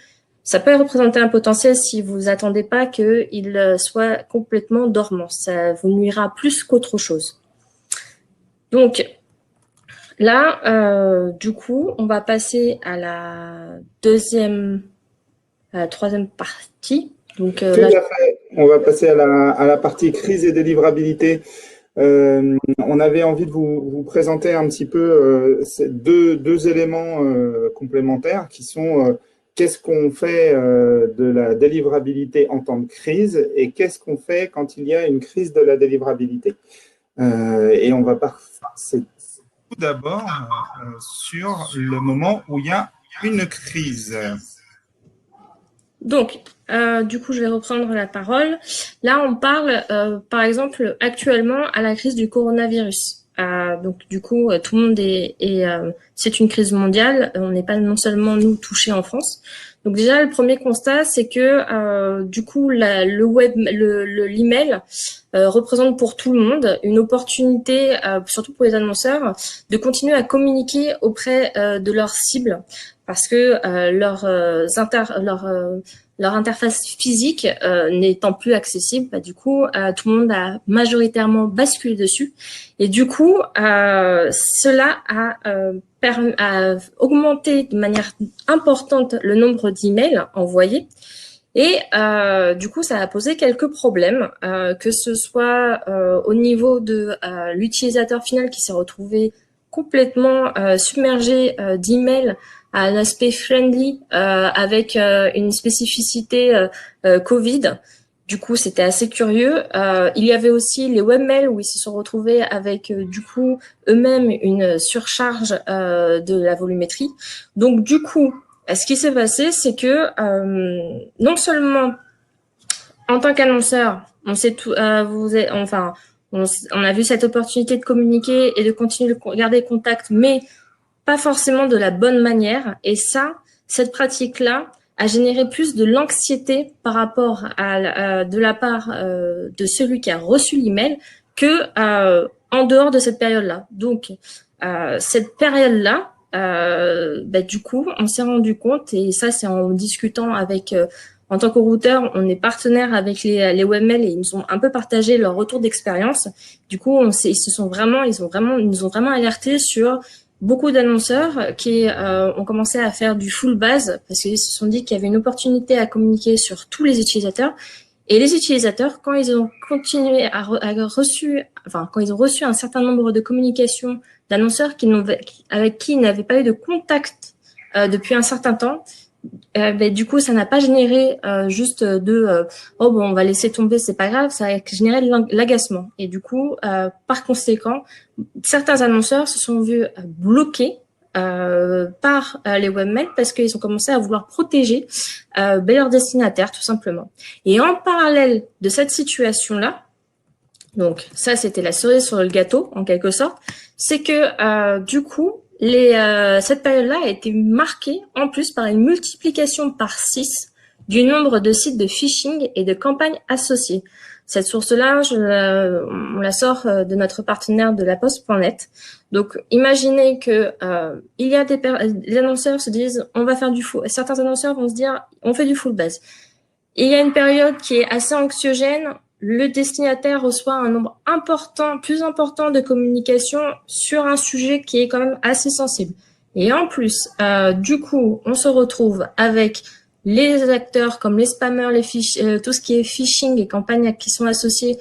Ça peut représenter un potentiel si vous attendez pas qu'il soit complètement dormant. Ça vous nuira plus qu'autre chose. Donc là, du coup, on va passer à la troisième partie. Donc, on va passer à la partie crise et délivrabilité. On avait envie de vous présenter un petit peu ces deux éléments complémentaires qui sont qu'est-ce qu'on fait de la délivrabilité en temps de crise et qu'est-ce qu'on fait quand il y a une crise de la délivrabilité. Et on va passer tout d'abord sur le moment où il y a une crise. Donc, du coup, je vais reprendre la parole. Là, on parle, par exemple, actuellement à la crise du coronavirus. Donc du coup, tout le monde c'est une crise mondiale. On n'est pas non seulement nous touchés en France. Donc déjà, le premier constat, c'est que du coup, l'email représente pour tout le monde une opportunité, surtout pour les annonceurs, de continuer à communiquer auprès de leurs cibles, parce que leur interface physique n'étant plus accessible, bah, du coup, tout le monde a majoritairement basculé dessus. Et du coup, cela a augmenté de manière importante le nombre d'emails envoyés. Et du coup, ça a posé quelques problèmes, que ce soit au niveau de l'utilisateur final qui s'est retrouvé complètement submergé d'emails à un aspect friendly avec une spécificité Covid. Du coup, c'était assez curieux. Il y avait aussi les webmails où ils se sont retrouvés avec du coup eux-mêmes une surcharge de la volumétrie. Donc du coup, ce qui s'est passé, c'est que non seulement en tant qu'annonceur, on sait tout, on a vu cette opportunité de communiquer et de continuer de garder contact, mais pas forcément de la bonne manière. Et ça, cette pratique-là a généré plus de l'anxiété par rapport de la part de celui qui a reçu l'email que en dehors de cette période-là. Donc, cette période-là, du coup, on s'est rendu compte, et ça, c'est en discutant avec... en tant que routeur, on est partenaire avec les webmails et ils nous ont un peu partagé leur retour d'expérience. Du coup, ils nous ont vraiment alerté sur beaucoup d'annonceurs qui ont commencé à faire du full base parce qu'ils se sont dit qu'il y avait une opportunité à communiquer sur tous les utilisateurs. Et les utilisateurs, quand ils ont continué quand ils ont reçu un certain nombre de communications d'annonceurs avec qui ils n'avaient pas eu de contact depuis un certain temps, du coup, ça n'a pas généré juste on va laisser tomber, c'est pas grave, ça a généré de l'agacement. Et du coup, par conséquent, certains annonceurs se sont vus bloqués par les webmails parce qu'ils ont commencé à vouloir protéger leurs destinataires, tout simplement. Et en parallèle de cette situation-là, donc ça, c'était la cerise sur le gâteau, en quelque sorte, c'est que du coup, cette période-là a été marquée en plus par une multiplication par 6 du nombre de sites de phishing et de campagnes associées. Cette source-là, on la sort de notre partenaire de laposte.net. Donc, imaginez que il y a les annonceurs se disent, on va faire du full. Certains annonceurs vont se dire, on fait du full base. Il y a une période qui est assez anxiogène. Le destinataire reçoit un nombre plus important de communications sur un sujet qui est quand même assez sensible. Et en plus, du coup, on se retrouve avec les acteurs comme les spammers, tout ce qui est phishing et campagnes qui sont associées,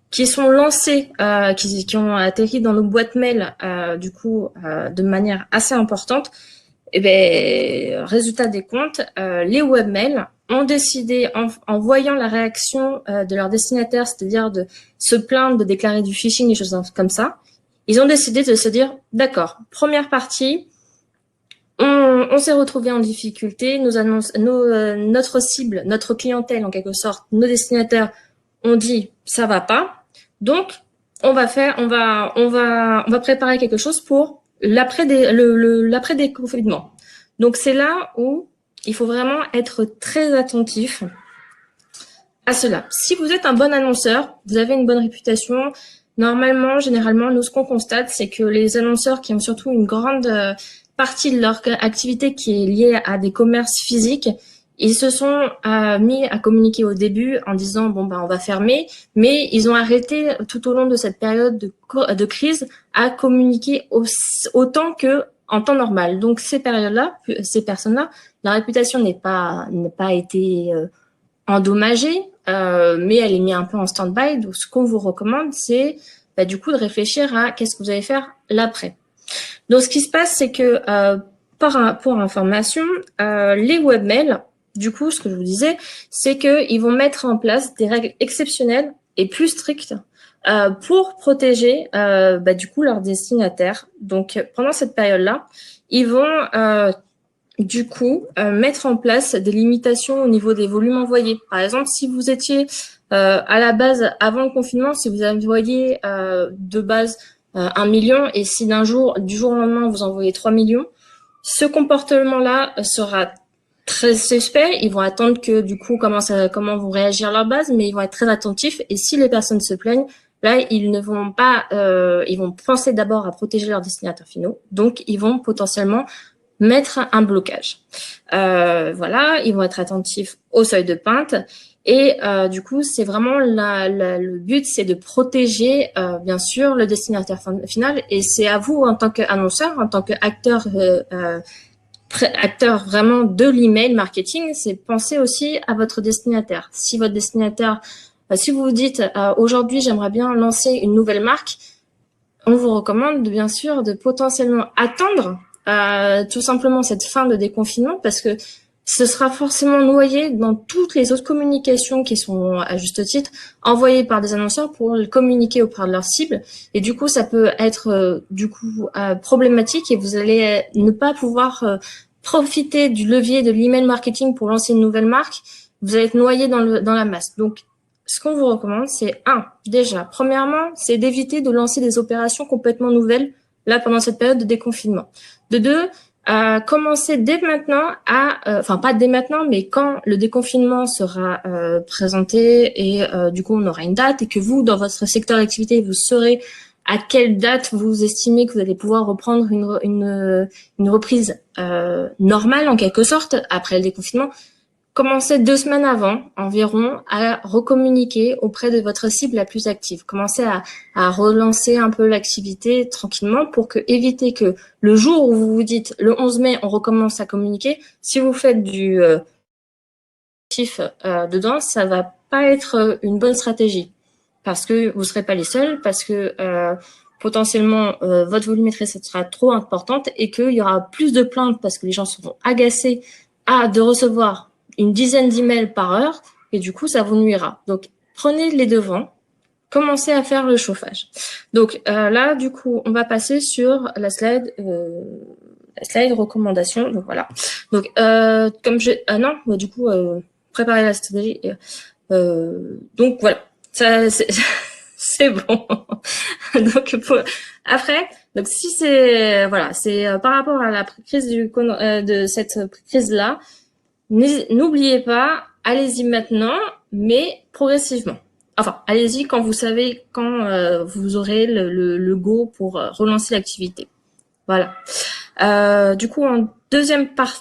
qui sont lancées, qui ont atterri dans nos boîtes mail, de manière assez importante. Et résultat des comptes, les webmails ont décidé, en voyant la réaction de leurs destinataires, c'est-à-dire de se plaindre, de déclarer du phishing et choses comme ça, ils ont décidé de se dire, d'accord, première partie, on s'est retrouvé en difficulté, notre cible, notre clientèle en quelque sorte, nos destinataires ont dit, ça va pas, donc on va préparer quelque chose pour l'après-déconfinement. Donc, c'est là où il faut vraiment être très attentif à cela. Si vous êtes un bon annonceur, vous avez une bonne réputation, normalement, généralement, nous, ce qu'on constate, c'est que les annonceurs qui ont surtout une grande partie de leur activité qui est liée à des commerces physiques, ils se sont mis à communiquer au début en disant on va fermer, mais ils ont arrêté tout au long de cette période de crise à communiquer autant que en temps normal. Donc ces périodes-là, ces personnes-là, la réputation n'a pas été endommagée, mais elle est mise un peu en stand-by. Donc ce qu'on vous recommande, c'est du coup de réfléchir à qu'est-ce que vous allez faire l'après. Donc ce qui se passe, c'est que pour information, les webmails, du coup, ce que je vous disais, c'est qu'ils vont mettre en place des règles exceptionnelles et plus strictes pour protéger du coup leurs destinataires. Donc, pendant cette période-là, ils vont mettre en place des limitations au niveau des volumes envoyés. Par exemple, si vous étiez à la base, avant le confinement, si vous envoyiez de base 1 million, et si du jour au lendemain, vous envoyez 3 millions, ce comportement-là sera très suspect. Ils vont attendre que, du coup, comment vont réagir leur base, mais ils vont être très attentifs. Et si les personnes se plaignent, là, ils ne vont pas, ils vont penser d'abord à protéger leurs destinataires finaux. Donc, ils vont potentiellement mettre un blocage. Voilà, ils vont être attentifs au seuil de plainte. Et du coup, c'est vraiment le but, c'est de protéger, bien sûr, le destinataire final. Et c'est à vous, en tant qu'annonceur, en tant qu'acteur, acteur vraiment de l'email marketing, c'est penser aussi à votre destinataire. Si votre destinataire, si vous vous dites aujourd'hui, j'aimerais bien lancer une nouvelle marque, on vous recommande bien sûr de potentiellement attendre tout simplement cette fin de déconfinement, parce que ce sera forcément noyé dans toutes les autres communications qui sont, à juste titre, envoyées par des annonceurs pour le communiquer auprès de leur cible. Et du coup, ça peut être problématique, et vous allez ne pas pouvoir profiter du levier de l'email marketing pour lancer une nouvelle marque. Vous allez être noyé dans la masse. Donc, ce qu'on vous recommande, c'est déjà, premièrement, c'est d'éviter de lancer des opérations complètement nouvelles là pendant cette période de déconfinement. De deux, commencer dès maintenant enfin pas dès maintenant, mais quand le déconfinement sera présenté et du coup on aura une date, et que vous, dans votre secteur d'activité, vous saurez à quelle date vous estimez que vous allez pouvoir reprendre une reprise normale en quelque sorte après le déconfinement. Commencez 2 semaines avant environ à recommuniquer auprès de votre cible la plus active. Commencez à relancer un peu l'activité tranquillement pour éviter que le jour où vous vous dites le 11 mai, on recommence à communiquer, si vous faites du dedans, ça va pas être une bonne stratégie, parce que vous serez pas les seuls, parce que potentiellement votre volumétrie sera trop importante, et qu'il y aura plus de plaintes parce que les gens seront agacés de recevoir une dizaine d'emails par heure, et du coup, ça vous nuira. Donc, prenez les devants, commencez à faire le chauffage. Donc là, du coup, on va passer sur la slide recommandation. Donc voilà. Donc, comme du coup, préparer la stratégie. Donc voilà, ça c'est bon. Donc après, donc si c'est par rapport à la crise de cette crise là. N'oubliez pas, allez-y maintenant, mais progressivement. Enfin, allez-y quand vous savez, quand vous aurez le go pour relancer l'activité. Voilà. Du coup, en dernière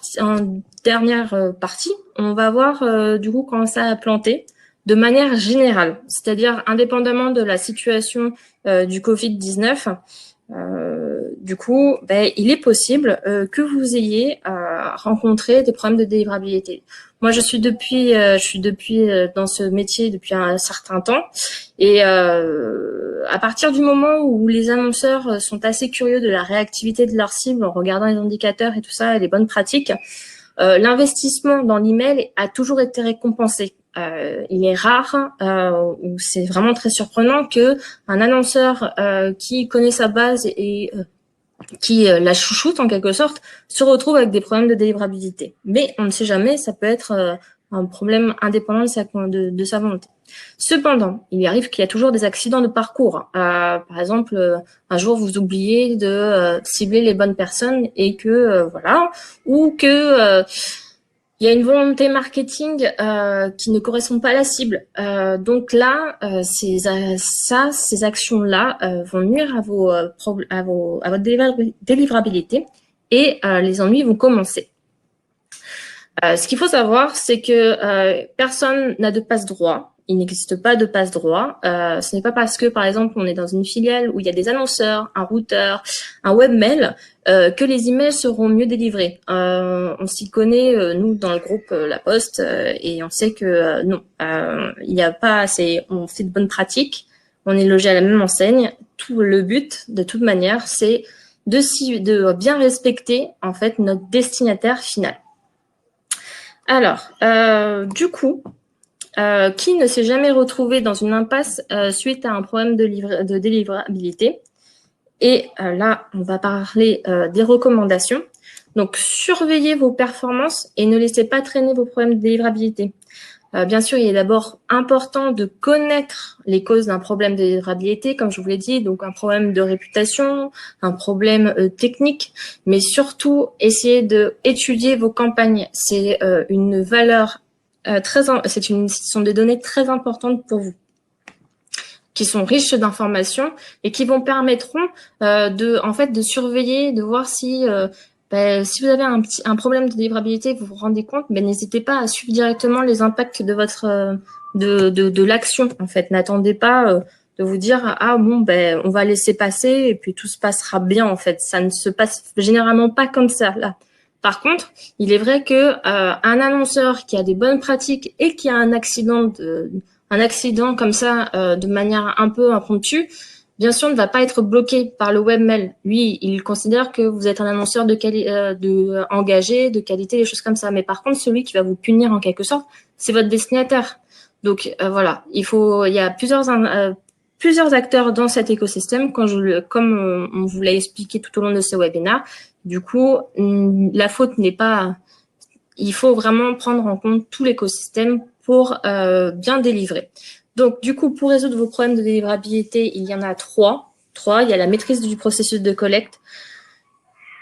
partie, on va voir du coup comment ça a planté de manière générale, c'est-à-dire indépendamment de la situation du Covid-19. Du coup, il est possible que vous ayez rencontré des problèmes de délivrabilité. Moi, je suis depuis dans ce métier depuis un certain temps, et à partir du moment où les annonceurs sont assez curieux de la réactivité de leur cible en regardant les indicateurs et tout ça et les bonnes pratiques, l'investissement dans l'email a toujours été récompensé. Il est rare, ou c'est vraiment très surprenant que un annonceur qui connaît sa base et qui la chouchoute en quelque sorte, se retrouve avec des problèmes de délivrabilité. Mais on ne sait jamais, ça peut être un problème indépendant de sa volonté. Cependant, il arrive qu'il y a toujours des accidents de parcours. Par exemple, un jour vous oubliez de cibler les bonnes personnes, et que voilà, ou que il y a une volonté marketing qui ne correspond pas à la cible. Donc là, ces actions-là vont nuire à votre délivrabilité, et les ennuis vont commencer. Ce qu'il faut savoir, c'est que personne n'a de passe-droit. Il n'existe pas de passe-droit. Ce n'est pas parce que, par exemple, on est dans une filiale où il y a des annonceurs, un routeur, un webmail, que les emails seront mieux délivrés. On s'y connaît, nous, dans le groupe La Poste, et on sait que non, il n'y a pas assez. On fait de bonnes pratiques, on est logé à la même enseigne. Tout le but, de toute manière, c'est de bien respecter en fait notre destinataire final. Alors, du coup, qui ne s'est jamais retrouvé dans une impasse suite à un problème de délivrabilité? Et là, on va parler des recommandations. Donc, surveillez vos performances et ne laissez pas traîner vos problèmes de délivrabilité. Bien sûr, il est d'abord important de connaître les causes d'un problème de délivrabilité, comme je vous l'ai dit, donc un problème de réputation, un problème technique, mais surtout essayer de étudier vos campagnes. C'est une valeur ce sont des données très importantes pour vous, qui sont riches d'informations et qui vous permettront de surveiller, de voir si si vous avez un problème de délivrabilité, vous vous rendez compte, n'hésitez pas à suivre directement les impacts de votre de l'action. En fait, n'attendez pas de vous dire on va laisser passer et puis tout se passera bien. En fait, ça ne se passe généralement pas comme ça là. Par contre, il est vrai que un annonceur qui a des bonnes pratiques et qui a un accident comme ça de manière un peu impromptue, bien sûr, ne va pas être bloqué par le webmail. Lui, il considère que vous êtes un annonceur engagé, de qualité, des choses comme ça. Mais par contre, celui qui va vous punir en quelque sorte, c'est votre destinataire. Donc voilà, il y a plusieurs acteurs dans cet écosystème, comme on vous l'a expliqué tout au long de ce webinaire. Du coup, la faute n'est pas... Il faut vraiment prendre en compte tout l'écosystème pour bien délivrer. Donc, du coup, pour résoudre vos problèmes de délivrabilité, il y en a trois. Il y a la maîtrise du processus de collecte.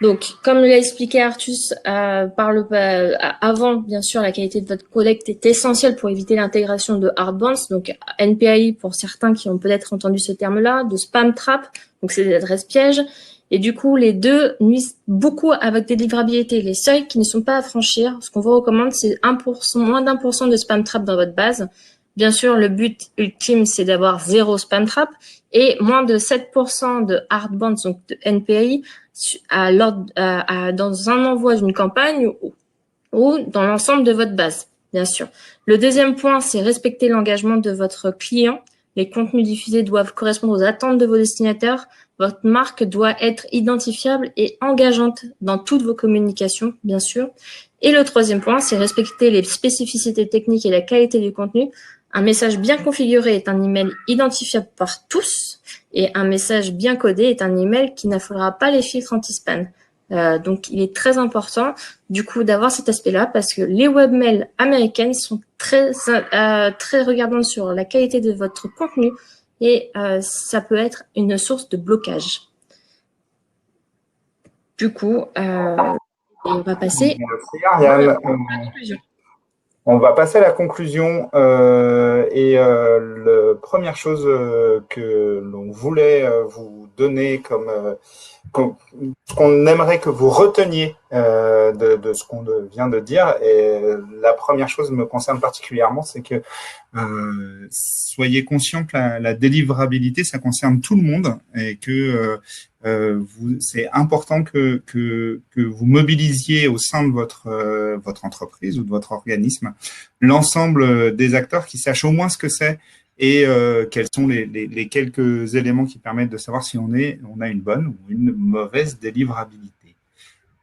Donc, comme l'a expliqué Artus, avant, bien sûr, la qualité de votre collecte est essentielle pour éviter l'intégration de hard bounce, donc NPAI pour certains qui ont peut-être entendu ce terme-là, de spam trap, donc c'est des adresses pièges. Et du coup, les deux nuisent beaucoup à votre délivrabilité. Les seuils qui ne sont pas à franchir, ce qu'on vous recommande, c'est moins d'1% de spam trap dans votre base. Bien sûr, le but ultime, c'est d'avoir 0 spam trap et moins de 7% de hard bounce, donc de NPAI, dans un envoi d'une campagne ou dans l'ensemble de votre base, bien sûr. Le deuxième point, c'est respecter l'engagement de votre client. Les contenus diffusés doivent correspondre aux attentes de vos destinataires. Votre marque doit être identifiable et engageante dans toutes vos communications, bien sûr. Et le troisième point, c'est respecter les spécificités techniques et la qualité du contenu. Un message bien configuré est un email identifiable par tous et un message bien codé est un email qui n'affolera pas les filtres anti-spam. Donc, il est très important, du coup, d'avoir cet aspect-là parce que les webmails américaines sont très regardantes sur la qualité de votre contenu et ça peut être une source de blocage. Du coup, on va passer à la conclusion. On va passer à la conclusion la première chose que l'on voulait vous donner comme ce qu'on aimerait que vous reteniez de ce qu'on vient de dire, et la première chose me concerne particulièrement, c'est que soyez conscients que la délivrabilité, ça concerne tout le monde et que c'est important que vous mobilisiez au sein de votre entreprise ou de votre organisme l'ensemble des acteurs qui sachent au moins ce que c'est et quels sont les quelques éléments qui permettent de savoir si on a une bonne ou une mauvaise délivrabilité.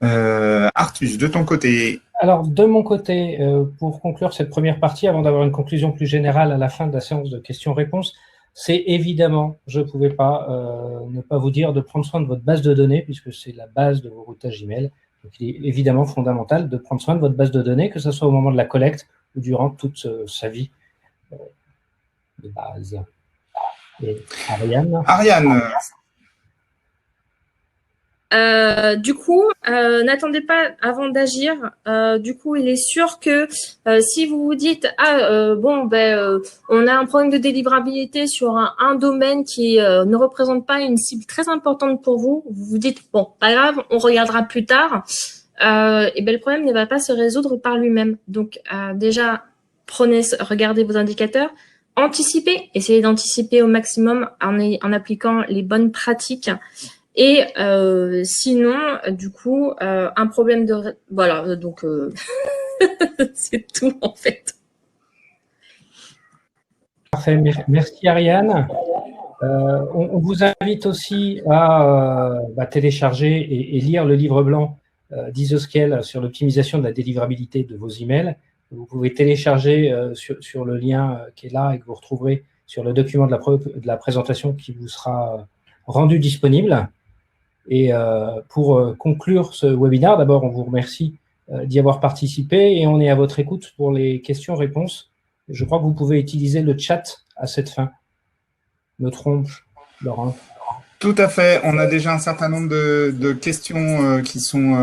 Artus, de ton côté. Alors, de mon côté, pour conclure cette première partie, avant d'avoir une conclusion plus générale à la fin de la séance de questions-réponses, c'est évidemment, je ne pouvais pas ne pas vous dire de prendre soin de votre base de données, puisque c'est la base de vos routages email. Donc, il est évidemment fondamental de prendre soin de votre base de données, que ce soit au moment de la collecte ou durant toute sa vie de base. Et Ariane. Du coup, n'attendez pas avant d'agir. Du coup, il est sûr que si vous vous dites on a un problème de délivrabilité sur un domaine qui ne représente pas une cible très importante pour vous, vous vous dites bon, pas grave, on regardera plus tard. Le problème ne va pas se résoudre par lui-même. Donc déjà, regardez vos indicateurs, essayez d'anticiper au maximum en appliquant les bonnes pratiques. Et sinon, du coup, un problème de... Voilà, donc c'est tout en fait. Parfait, merci Ariane. On vous invite aussi à télécharger et lire le livre blanc d'Isoscale sur l'optimisation de la délivrabilité de vos emails. Vous pouvez télécharger sur le lien qui est là et que vous retrouverez sur le document de la présentation qui vous sera rendu disponible. Et pour conclure ce webinaire, d'abord, on vous remercie d'y avoir participé et on est à votre écoute pour les questions-réponses Je crois que vous pouvez utiliser le chat à cette fin. Me trompe-je, Laurent? Tout à fait. On a déjà un certain nombre de questions qui sont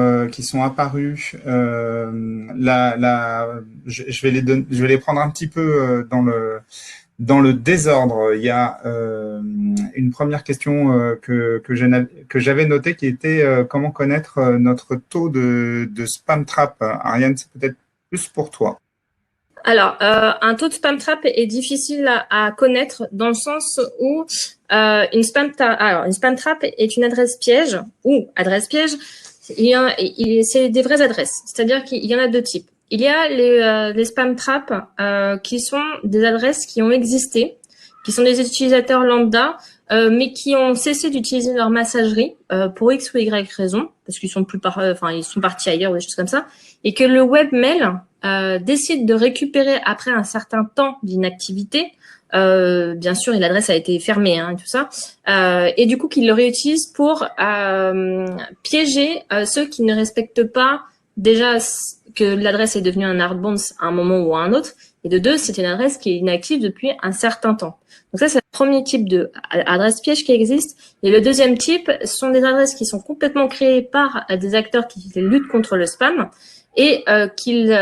apparues. Je vais les prendre un petit peu dans le désordre. Il y a une première question que j'avais notée qui était comment connaître notre taux de spam trap. Ariane, c'est peut-être plus pour toi. Alors, un taux de spam trap est difficile à connaître dans le sens où une spam trap est une adresse piège ou adresse piège. C'est des vraies adresses, c'est-à-dire qu'il y en a deux types. Il y a les spam traps qui sont des adresses qui ont existé, qui sont des utilisateurs lambda, mais qui ont cessé d'utiliser leur messagerie pour X ou Y raison, parce qu'ils sont ils sont partis ailleurs ou des choses comme ça, et que le webmail décide de récupérer après un certain temps d'inactivité. Bien sûr, et l'adresse a été fermée, hein, et tout ça, et du coup, qu'ils le réutilisent pour piéger ceux qui ne respectent pas déjà que l'adresse est devenue un hard bounce à un moment ou à un autre, et de deux, c'est une adresse qui est inactive depuis un certain temps. Donc ça, c'est le premier type de adresse piège qui existe. Et le deuxième type sont des adresses qui sont complètement créées par des acteurs qui luttent contre le spam et qu'ils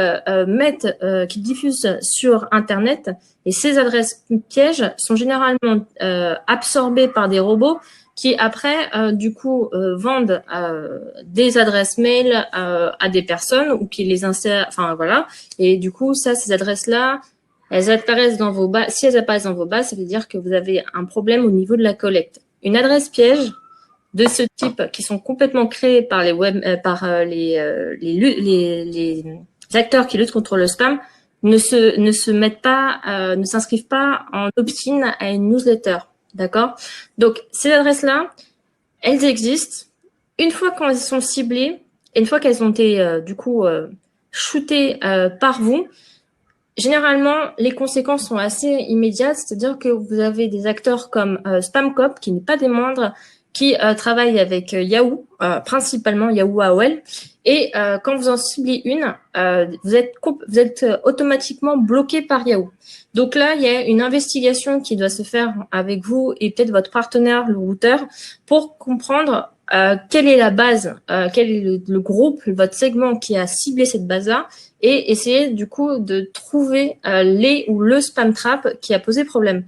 diffusent sur Internet. Et ces adresses pièges sont généralement absorbées par des robots qui après, vendent des adresses mail à des personnes ou qui les insèrent, enfin voilà. Et du coup, ces adresses-là, elles apparaissent dans vos bases. Si elles apparaissent dans vos bases, ça veut dire que vous avez un problème au niveau de la collecte. Une adresse piège de ce type, qui sont complètement créées par les acteurs qui luttent contre le spam, ne s'inscrivent pas en opt-in à une newsletter. D'accord? Donc, ces adresses-là, elles existent. Une fois qu'elles sont ciblées, et une fois qu'elles ont été, shootées par vous, généralement, les conséquences sont assez immédiates, c'est-à-dire que vous avez des acteurs comme Spamcop, qui n'est pas des moindres, qui travaillent avec Yahoo, principalement Yahoo AOL, et quand vous en ciblez une, vous êtes automatiquement bloqué par Yahoo. Donc là, il y a une investigation qui doit se faire avec vous et peut-être votre partenaire, le routeur, pour comprendre quelle est la base, quel est le groupe, votre segment qui a ciblé cette base-là, et essayer du coup de trouver le spam trap qui a posé problème.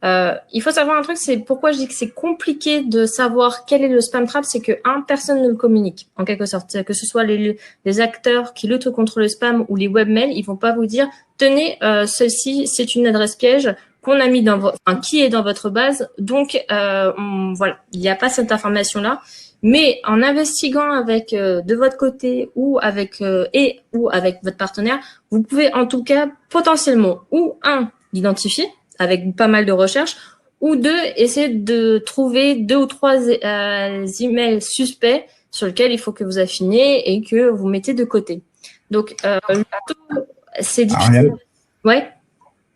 Il faut savoir un truc, c'est pourquoi je dis que c'est compliqué de savoir quel est le spam trap, c'est que personne ne le communique, en quelque sorte. Que ce soit les acteurs qui luttent contre le spam ou les webmails, ils vont pas vous dire, tenez, ceci, c'est une adresse piège qu'on a mis qui est dans votre base. Donc, voilà, il n'y a pas cette information-là. Mais en investiguant avec de votre côté ou avec votre partenaire, vous pouvez en tout cas potentiellement l'identifier avec pas mal de recherches, ou deux, essayer de trouver 2 ou 3 emails suspects sur lesquels il faut que vous affiniez et que vous mettez de côté. Donc, c'est difficile. Ariane, ouais.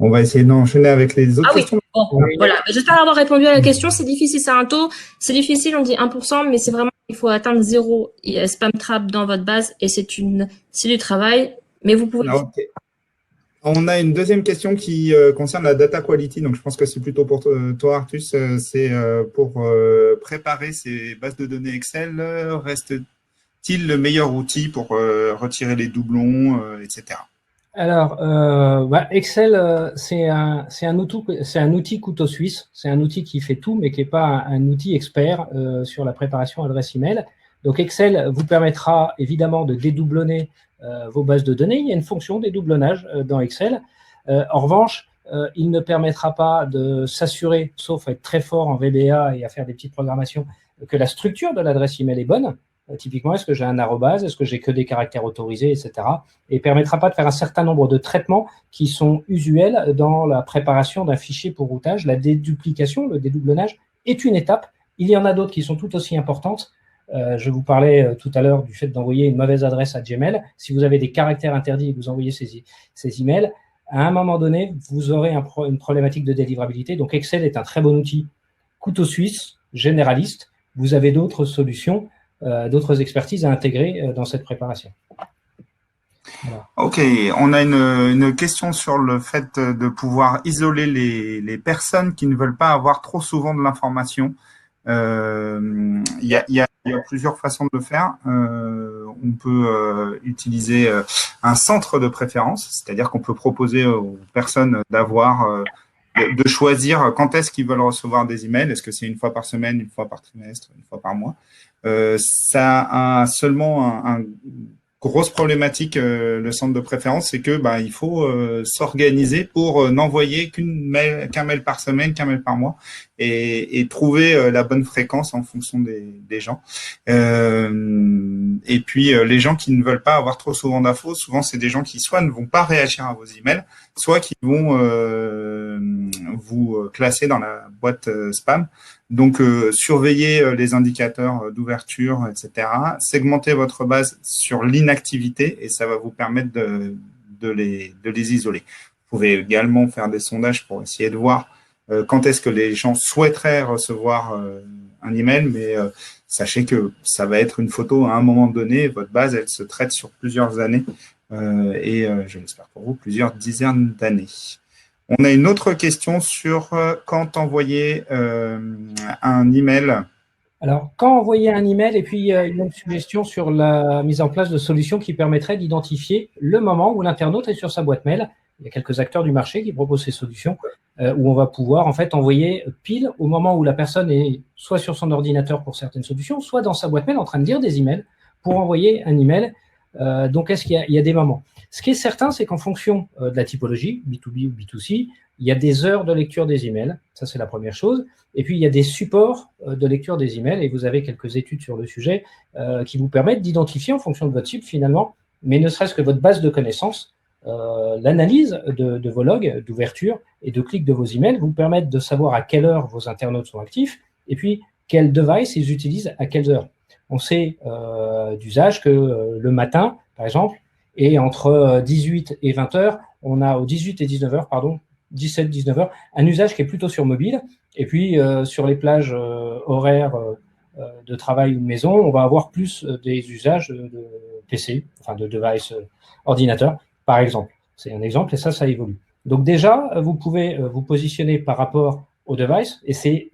on va essayer d'enchaîner avec les autres questions. Bon, voilà. J'espère avoir répondu à la question. C'est difficile, c'est un taux. C'est difficile, on dit 1%, mais c'est vraiment, il faut atteindre 0 spam trap dans votre base et c'est du travail, mais vous pouvez. Okay. On a une deuxième question qui concerne la data quality, donc je pense que c'est plutôt pour toi, Artus. C'est pour préparer ces bases de données Excel. Reste-t-il le meilleur outil pour retirer les doublons, etc. Alors, Excel, c'est un outil couteau suisse. C'est un outil qui fait tout, mais qui n'est pas un outil expert sur la préparation adresse email. Donc, Excel vous permettra évidemment de dédoublonner vos bases de données. Il y a une fonction dédoublonnage dans Excel. En revanche, il ne permettra pas de s'assurer, sauf à être très fort en VBA et à faire des petites programmations, que la structure de l'adresse email est bonne. Typiquement, est-ce que j'ai un arrobase, est-ce que j'ai que des caractères autorisés, etc. Et permettra pas de faire un certain nombre de traitements qui sont usuels dans la préparation d'un fichier pour routage. La déduplication, le dédoublonnage, est une étape. Il y en a d'autres qui sont tout aussi importantes. Je vous parlais tout à l'heure du fait d'envoyer une mauvaise adresse à Gmail. Si vous avez des caractères interdits et que vous envoyez ces emails, à un moment donné, vous aurez une problématique de délivrabilité. Donc, Excel est un très bon outil couteau suisse, généraliste. Vous avez d'autres solutions, d'autres expertises à intégrer dans cette préparation. Voilà. Ok, on a une question sur le fait de pouvoir isoler les personnes qui ne veulent pas avoir trop souvent de l'information. Il y a plusieurs façons de le faire. On peut utiliser un centre de préférence, c'est-à-dire qu'on peut proposer aux personnes d'avoir, de choisir quand est-ce qu'ils veulent recevoir des emails. Est-ce que c'est une fois par semaine, une fois par trimestre, une fois par mois? Ça a seulement un grosse problématique, le centre de préférence, c'est que bah, il faut s'organiser pour n'envoyer qu'un mail par semaine, qu'un mail par mois, et trouver la bonne fréquence en fonction des gens. Et puis les gens qui ne veulent pas avoir trop souvent d'infos, souvent c'est des gens qui soit ne vont pas réagir à vos emails, soit qui vont vous classer dans la boîte spam. Donc, surveillez les indicateurs d'ouverture, etc. Segmentez votre base sur l'inactivité et ça va vous permettre de les isoler. Vous pouvez également faire des sondages pour essayer de voir quand est-ce que les gens souhaiteraient recevoir un email, mais sachez que ça va être une photo à un moment donné. Votre base, elle se traite sur plusieurs années et je l'espère pour vous, plusieurs dizaines d'années. On a une autre question sur quand envoyer un email. Alors, quand envoyer un email, et puis il y a une suggestion sur la mise en place de solutions qui permettraient d'identifier le moment où l'internaute est sur sa boîte mail. Il y a quelques acteurs du marché qui proposent ces solutions où on va pouvoir en fait envoyer pile au moment où la personne est soit sur son ordinateur pour certaines solutions, soit dans sa boîte mail en train de lire des emails pour envoyer un email. Donc, est-ce qu'il y a des moments? Ce qui est certain, c'est qu'en fonction de la typologie, B2B ou B2C, il y a des heures de lecture des emails. Ça, c'est la première chose. Et puis, il y a des supports de lecture des emails, et vous avez quelques études sur le sujet qui vous permettent d'identifier en fonction de votre cible, finalement, mais ne serait-ce que votre base de connaissances, l'analyse de vos logs d'ouverture et de clics de vos emails vous permettent de savoir à quelle heure vos internautes sont actifs, et puis quel device ils utilisent à quelles heures. On sait d'usage que le matin, par exemple, et entre 18 et 20 heures, on a au 18 et 19 heures, pardon, 17-19 heures, un usage qui est plutôt sur mobile. Et puis, sur les plages horaires de travail ou de maison, on va avoir plus des usages de PC, enfin de device ordinateur, par exemple. C'est un exemple et ça évolue. Donc déjà, vous pouvez vous positionner par rapport au device et c'est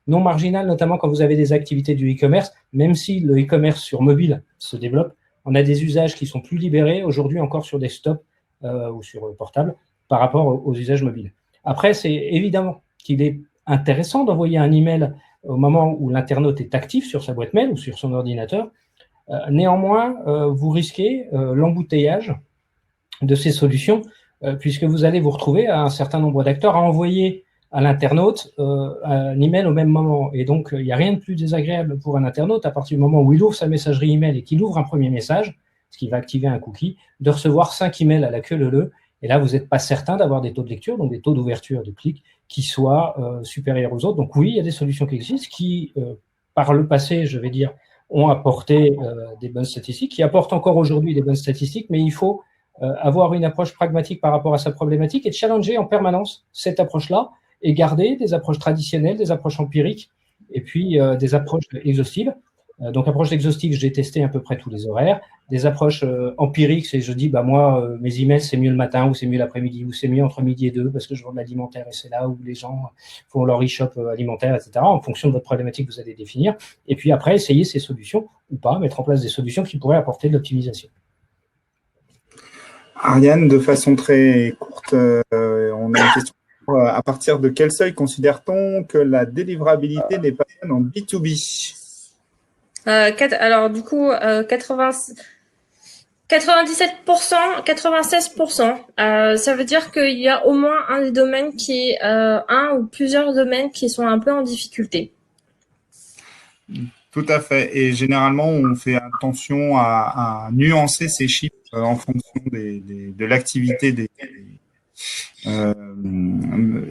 non marginal, notamment quand vous avez des activités du e-commerce, même si le e-commerce sur mobile se développe, on a des usages qui sont plus libérés aujourd'hui encore sur desktop ou sur portable par rapport aux usages mobiles. Après, c'est évidemment qu'il est intéressant d'envoyer un email au moment où l'internaute est actif sur sa boîte mail ou sur son ordinateur. Néanmoins, vous risquez l'embouteillage de ces solutions puisque vous allez vous retrouver à un certain nombre d'acteurs à envoyer à l'internaute un email au même moment. Et donc, il n'y a rien de plus désagréable pour un internaute à partir du moment où il ouvre sa messagerie email et qu'il ouvre un premier message, ce qui va activer un cookie, de recevoir 5 emails à la queue leu-leu. Et là, vous n'êtes pas certain d'avoir des taux de lecture, donc des taux d'ouverture de clics qui soient supérieurs aux autres. Donc oui, il y a des solutions qui existent qui, par le passé, je vais dire, ont apporté des bonnes statistiques, qui apportent encore aujourd'hui des bonnes statistiques, mais il faut avoir une approche pragmatique par rapport à sa problématique et challenger en permanence cette approche-là et garder des approches traditionnelles, des approches empiriques et puis des approches exhaustives. Donc, approche exhaustive, j'ai testé à peu près tous les horaires. Des approches empiriques, c'est je dis, bah moi, mes emails, c'est mieux le matin ou c'est mieux l'après-midi ou c'est mieux entre midi et deux parce que je vends de l'alimentaire et c'est là où les gens font leur e-shop alimentaire, etc. En fonction de votre problématique, vous allez définir. Et puis après, essayer ces solutions ou pas, mettre en place des solutions qui pourraient apporter de l'optimisation. Ariane, de façon très courte, on a une question. À partir de quel seuil considère-t-on que la délivrabilité n'est pas bonne en B2B? Alors, du coup, 97%, 96%, ça veut dire qu'il y a au moins un des domaines qui est, un ou plusieurs domaines qui sont un peu en difficulté. Tout à fait. Et généralement, on fait attention à nuancer ces chiffres en fonction de l'activité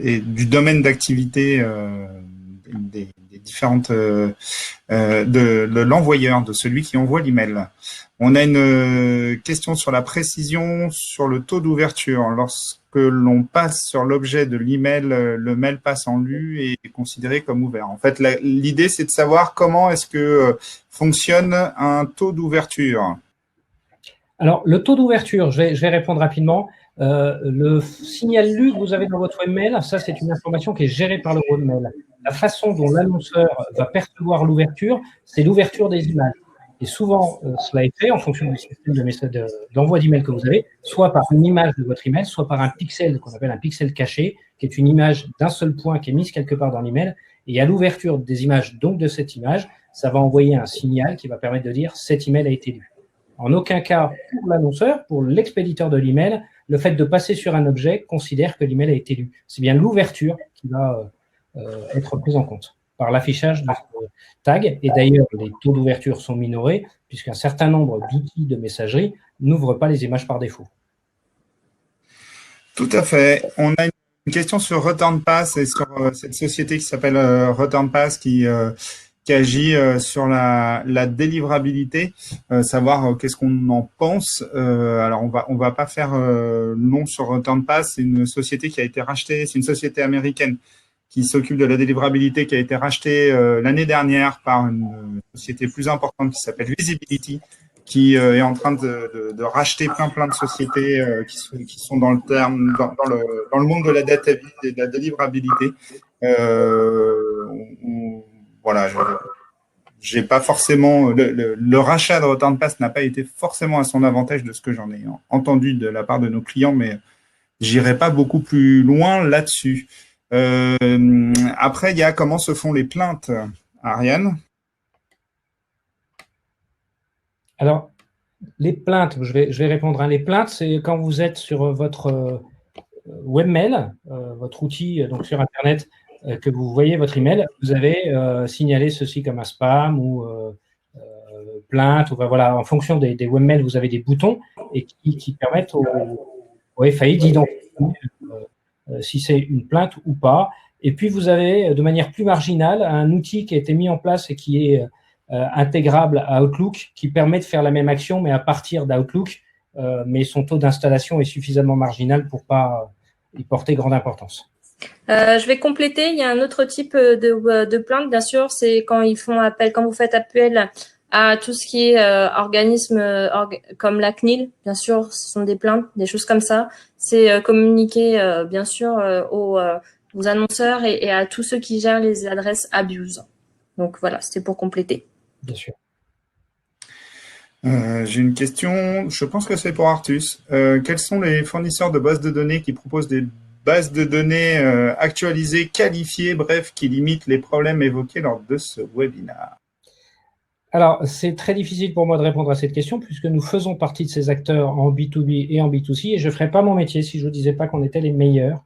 et du domaine d'activité des différentes de l'envoyeur, de celui qui envoie l'email. On a une question sur la précision sur le taux d'ouverture. Lorsque l'on passe sur l'objet de l'email, le mail passe en lu et est considéré comme ouvert. En fait, l'idée, c'est de savoir comment est-ce que fonctionne un taux d'ouverture. Alors, le taux d'ouverture, je vais répondre rapidement. Le signal lu que vous avez dans votre webmail, ça, c'est une information qui est gérée par le webmail. La façon dont l'annonceur va percevoir l'ouverture, c'est l'ouverture des images. Et souvent, cela est fait en fonction du système d'envoi d'email que vous avez, soit par une image de votre email, soit par un pixel qu'on appelle un pixel caché, qui est une image d'un seul point qui est mise quelque part dans l'email. Et à l'ouverture des images, donc de cette image, ça va envoyer un signal qui va permettre de dire « cet email a été lu ». En aucun cas, pour l'annonceur, pour l'expéditeur de l'email, le fait de passer sur un objet considère que l'email a été lu. C'est bien l'ouverture qui va être prise en compte par l'affichage de ce tag. Et d'ailleurs, les taux d'ouverture sont minorés puisqu'un certain nombre d'outils de messagerie n'ouvrent pas les images par défaut. Tout à fait. On a une question sur ReturnPass et sur cette société qui s'appelle ReturnPass qui agit sur la délivrabilité, savoir qu'est-ce qu'on en pense. Alors on va pas faire long sur ReturnPass, c'est une société qui a été rachetée, c'est une société américaine qui s'occupe de la délivrabilité, qui a été rachetée l'année dernière par une société plus importante qui s'appelle Visibility, qui est en train de racheter plein de sociétés qui sont dans le monde de la data et de la délivrabilité. Voilà, j'ai pas forcément le rachat de ReturnPass n'a pas été forcément à son avantage de ce que j'en ai entendu de la part de nos clients, mais j'irai pas beaucoup plus loin là-dessus. Après, il y a comment se font les plaintes, Ariane? Alors, les plaintes, je vais répondre. Les plaintes, c'est quand vous êtes sur votre webmail, votre outil donc sur Internet, que vous voyez votre email, vous avez signalé ceci comme un spam ou plainte. Ou, voilà, en fonction des webmails, vous avez des boutons et qui permettent au FAI d'identifier si c'est une plainte ou pas. Et puis, vous avez, de manière plus marginale, un outil qui a été mis en place et qui est intégrable à Outlook, qui permet de faire la même action, mais à partir d'Outlook, mais son taux d'installation est suffisamment marginal pour pas y porter grande importance. Je vais compléter. Il y a un autre type de plainte, bien sûr, c'est quand ils font appel, quand vous faites appel à tout ce qui est organisme comme la CNIL, bien sûr, ce sont des plaintes, des choses comme ça. C'est communiqué, bien sûr, aux annonceurs et à tous ceux qui gèrent les adresses abuse. Donc voilà, c'était pour compléter. Bien sûr. J'ai une question, je pense que c'est pour Artus. Quels sont les fournisseurs de bases de données qui proposent des bases de données actualisées, qualifiées, bref, qui limitent les problèmes évoqués lors de ce webinaire? Alors, c'est très difficile pour moi de répondre à cette question puisque nous faisons partie de ces acteurs en B2B et en B2C et je ne ferais pas mon métier si je ne disais pas qu'on était les meilleurs.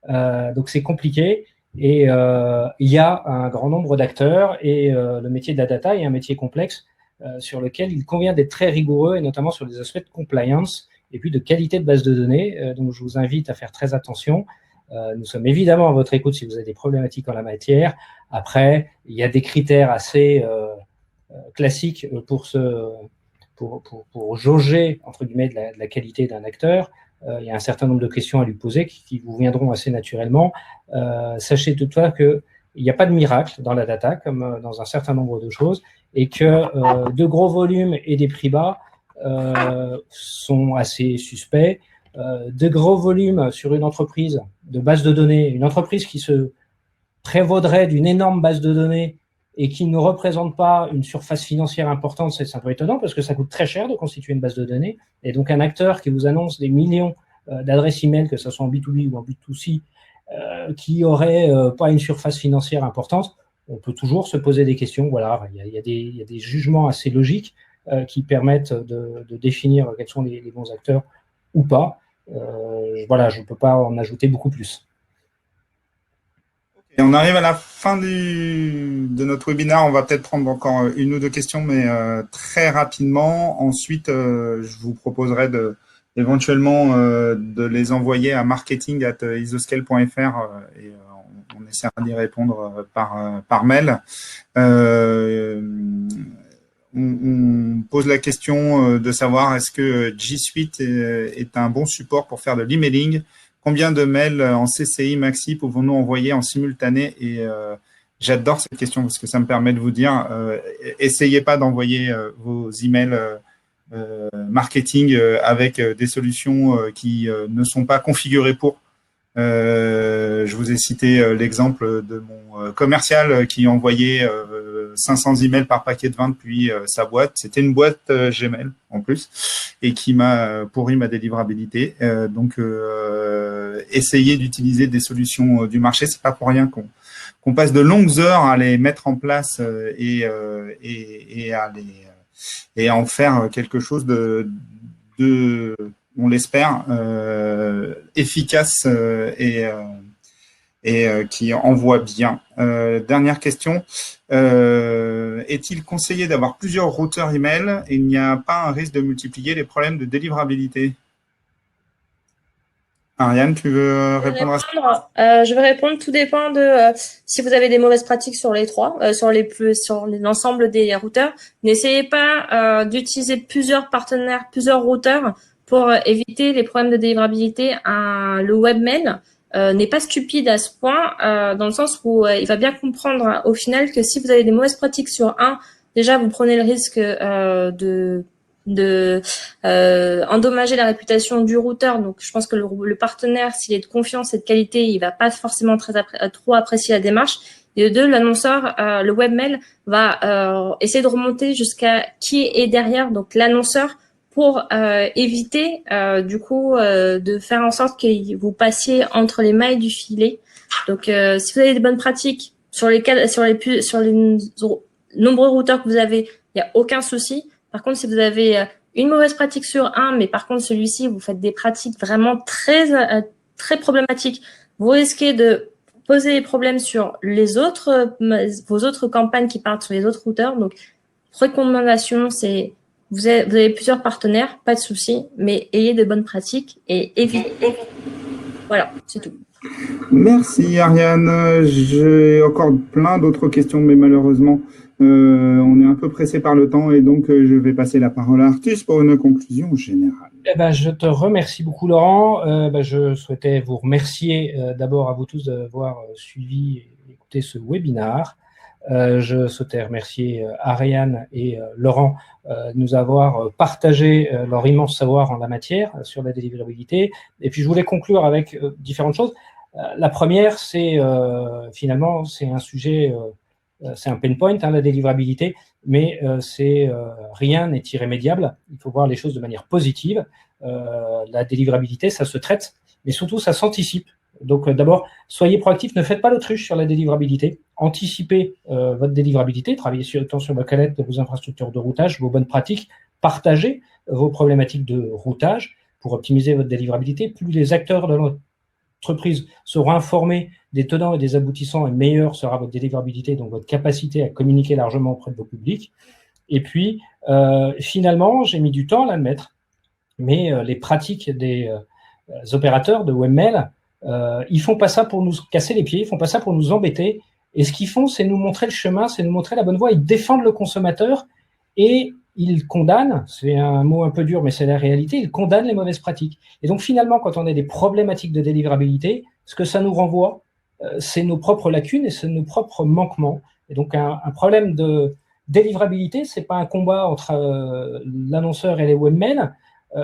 Donc, c'est compliqué et il y a un grand nombre d'acteurs et le métier de la data est un métier complexe sur lequel il convient d'être très rigoureux et notamment sur les aspects de compliance et puis de qualité de base de données. Donc, je vous invite à faire très attention. Nous sommes évidemment à votre écoute si vous avez des problématiques en la matière. Après, il y a des critères assez classique pour jauger entre guillemets de la qualité d'un acteur. Il y a un certain nombre de questions à lui poser qui vous viendront assez naturellement. Sachez toutefois qu'il n'y a pas de miracle dans la data comme dans un certain nombre de choses et que de gros volumes et des prix bas sont assez suspects. De gros volumes sur une entreprise de base de données, une entreprise qui se prévaudrait d'une énorme base de données et qui ne représente pas une surface financière importante, c'est un peu étonnant parce que ça coûte très cher de constituer une base de données. Et donc, un acteur qui vous annonce des millions d'adresses email, que ce soit en B2B ou en B2C, qui aurait pas une surface financière importante, on peut toujours se poser des questions. Voilà, il y a des jugements assez logiques qui permettent de définir quels sont les bons acteurs ou pas. Voilà, je ne peux pas en ajouter beaucoup plus. Et on arrive à la fin de notre webinaire. On va peut-être prendre encore une ou deux questions, mais très rapidement. Ensuite, je vous proposerai éventuellement de les envoyer à marketing@isoscale.fr et on essaiera d'y répondre par mail. On pose la question de savoir est-ce que G Suite est un bon support pour faire de l'emailing. Combien de mails en CCI maxi pouvons-nous envoyer en simultané? Et j'adore cette question parce que ça me permet de vous dire, essayez pas d'envoyer vos emails marketing avec des solutions qui ne sont pas configurées pour. Je vous ai cité l'exemple de mon commercial qui envoyait 500 emails par paquet de 20 depuis sa boîte. C'était une boîte Gmail en plus et qui m'a pourri ma délivrabilité. Donc, essayer d'utiliser des solutions du marché, c'est pas pour rien qu'on passe de longues heures à les mettre en place et à en faire quelque chose de on l'espère, efficace et qui envoie bien. Dernière question. Est-il conseillé d'avoir plusieurs routeurs email et il n'y a pas un risque de multiplier les problèmes de délivrabilité? Ariane, tu veux répondre à ça? Je vais répondre. Tout dépend de si vous avez des mauvaises pratiques sur les trois, sur l'ensemble des routeurs. N'essayez pas d'utiliser plusieurs partenaires, plusieurs routeurs pour éviter les problèmes de délivrabilité. Le webmail n'est pas stupide à ce point, dans le sens où il va bien comprendre au final que si vous avez des mauvaises pratiques sur un, déjà vous prenez le risque de endommager la réputation du routeur. Donc, je pense que le partenaire, s'il est de confiance et de qualité, il va pas forcément trop apprécier la démarche. Et de deux, l'annonceur, le webmail va essayer de remonter jusqu'à qui est derrière, donc l'annonceur, pour éviter de faire en sorte que vous passiez entre les mailles du filet. Donc, si vous avez des bonnes pratiques sur les nombreux routeurs que vous avez, il n'y a aucun souci. Par contre, si vous avez une mauvaise pratique sur un, mais par contre celui-ci, vous faites des pratiques vraiment très problématiques, vous risquez de poser des problèmes sur vos autres campagnes qui partent sur les autres routeurs. Donc, recommandation, c'est vous avez plusieurs partenaires, pas de souci, mais ayez de bonnes pratiques et évitez. Voilà, c'est tout. Merci Ariane. J'ai encore plein d'autres questions, mais malheureusement, on est un peu pressé par le temps et donc je vais passer la parole à Artus pour une conclusion générale. Je te remercie beaucoup Laurent. Je souhaitais vous remercier d'abord à vous tous d'avoir suivi et écouté ce webinaire. Je souhaitais remercier Ariane et Laurent de nous avoir partagé leur immense savoir en la matière sur la délivrabilité. Et puis je voulais conclure avec différentes choses. La première, c'est finalement c'est un sujet, c'est un pain point, la délivrabilité, mais rien n'est irrémédiable. Il faut voir les choses de manière positive. La délivrabilité, ça se traite, mais surtout ça s'anticipe. Donc d'abord, soyez proactifs, ne faites pas l'autruche sur la délivrabilité, anticipez votre délivrabilité, travaillez tant sur vos calettes, vos infrastructures de routage, vos bonnes pratiques, partagez vos problématiques de routage pour optimiser votre délivrabilité. Plus les acteurs de l'entreprise seront informés des tenants et des aboutissants, et meilleure sera votre délivrabilité, donc votre capacité à communiquer largement auprès de vos publics. Et puis, finalement, j'ai mis du temps à l'admettre, mais les pratiques des opérateurs de webmail, ils font pas ça pour nous casser les pieds, ils font pas ça pour nous embêter. Et ce qu'ils font, c'est nous montrer le chemin, c'est nous montrer la bonne voie. Ils défendent le consommateur et ils condamnent, c'est un mot un peu dur, mais c'est la réalité, ils condamnent les mauvaises pratiques. Et donc finalement, quand on a des problématiques de délivrabilité, ce que ça nous renvoie, c'est nos propres lacunes et c'est nos propres manquements. Et donc un problème de délivrabilité, c'est pas un combat entre l'annonceur et les webmails,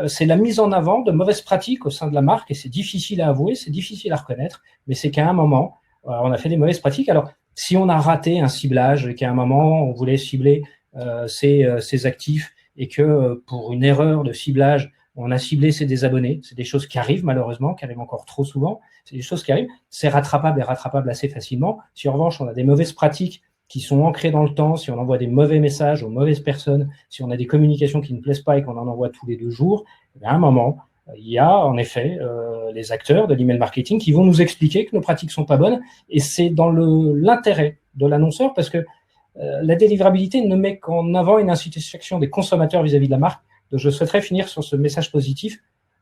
c'est la mise en avant de mauvaises pratiques au sein de la marque, et c'est difficile à avouer, c'est difficile à reconnaître, mais c'est qu'à un moment, on a fait des mauvaises pratiques. Alors, si on a raté un ciblage, et qu'à un moment, on voulait cibler ses actifs, et que pour une erreur de ciblage, on a ciblé ses désabonnés, c'est des choses qui arrivent malheureusement, qui arrivent encore trop souvent, c'est des choses qui arrivent, c'est rattrapable et rattrapable assez facilement. Si en revanche, on a des mauvaises pratiques qui sont ancrées dans le temps, si on envoie des mauvais messages aux mauvaises personnes, si on a des communications qui ne plaisent pas et qu'on en envoie tous les 2 jours, à un moment, il y a en effet les acteurs de l'email marketing qui vont nous expliquer que nos pratiques sont pas bonnes, et c'est dans l'intérêt de l'annonceur, parce que la délivrabilité ne met qu'en avant une insatisfaction des consommateurs vis-à-vis de la marque. Donc je souhaiterais finir sur ce message positif.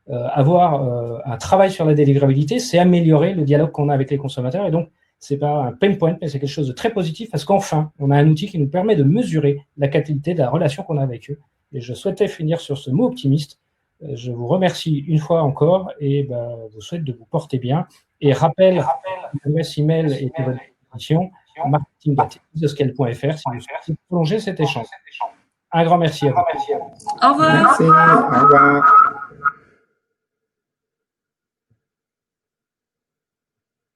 Avoir un travail sur la délivrabilité, c'est améliorer le dialogue qu'on a avec les consommateurs, et donc c'est pas un pain point, mais c'est quelque chose de très positif, parce qu'enfin, on a un outil qui nous permet de mesurer la qualité de la relation qu'on a avec eux. Et je souhaitais finir sur ce mot optimiste. Je vous remercie une fois encore, et vous souhaite de vous porter bien. Et rappelle l'adresse email et de votre disposition, marketing@scale.fr, si vous souhaitez prolonger cet échange. Un grand merci à vous. Au revoir. Merci, au revoir.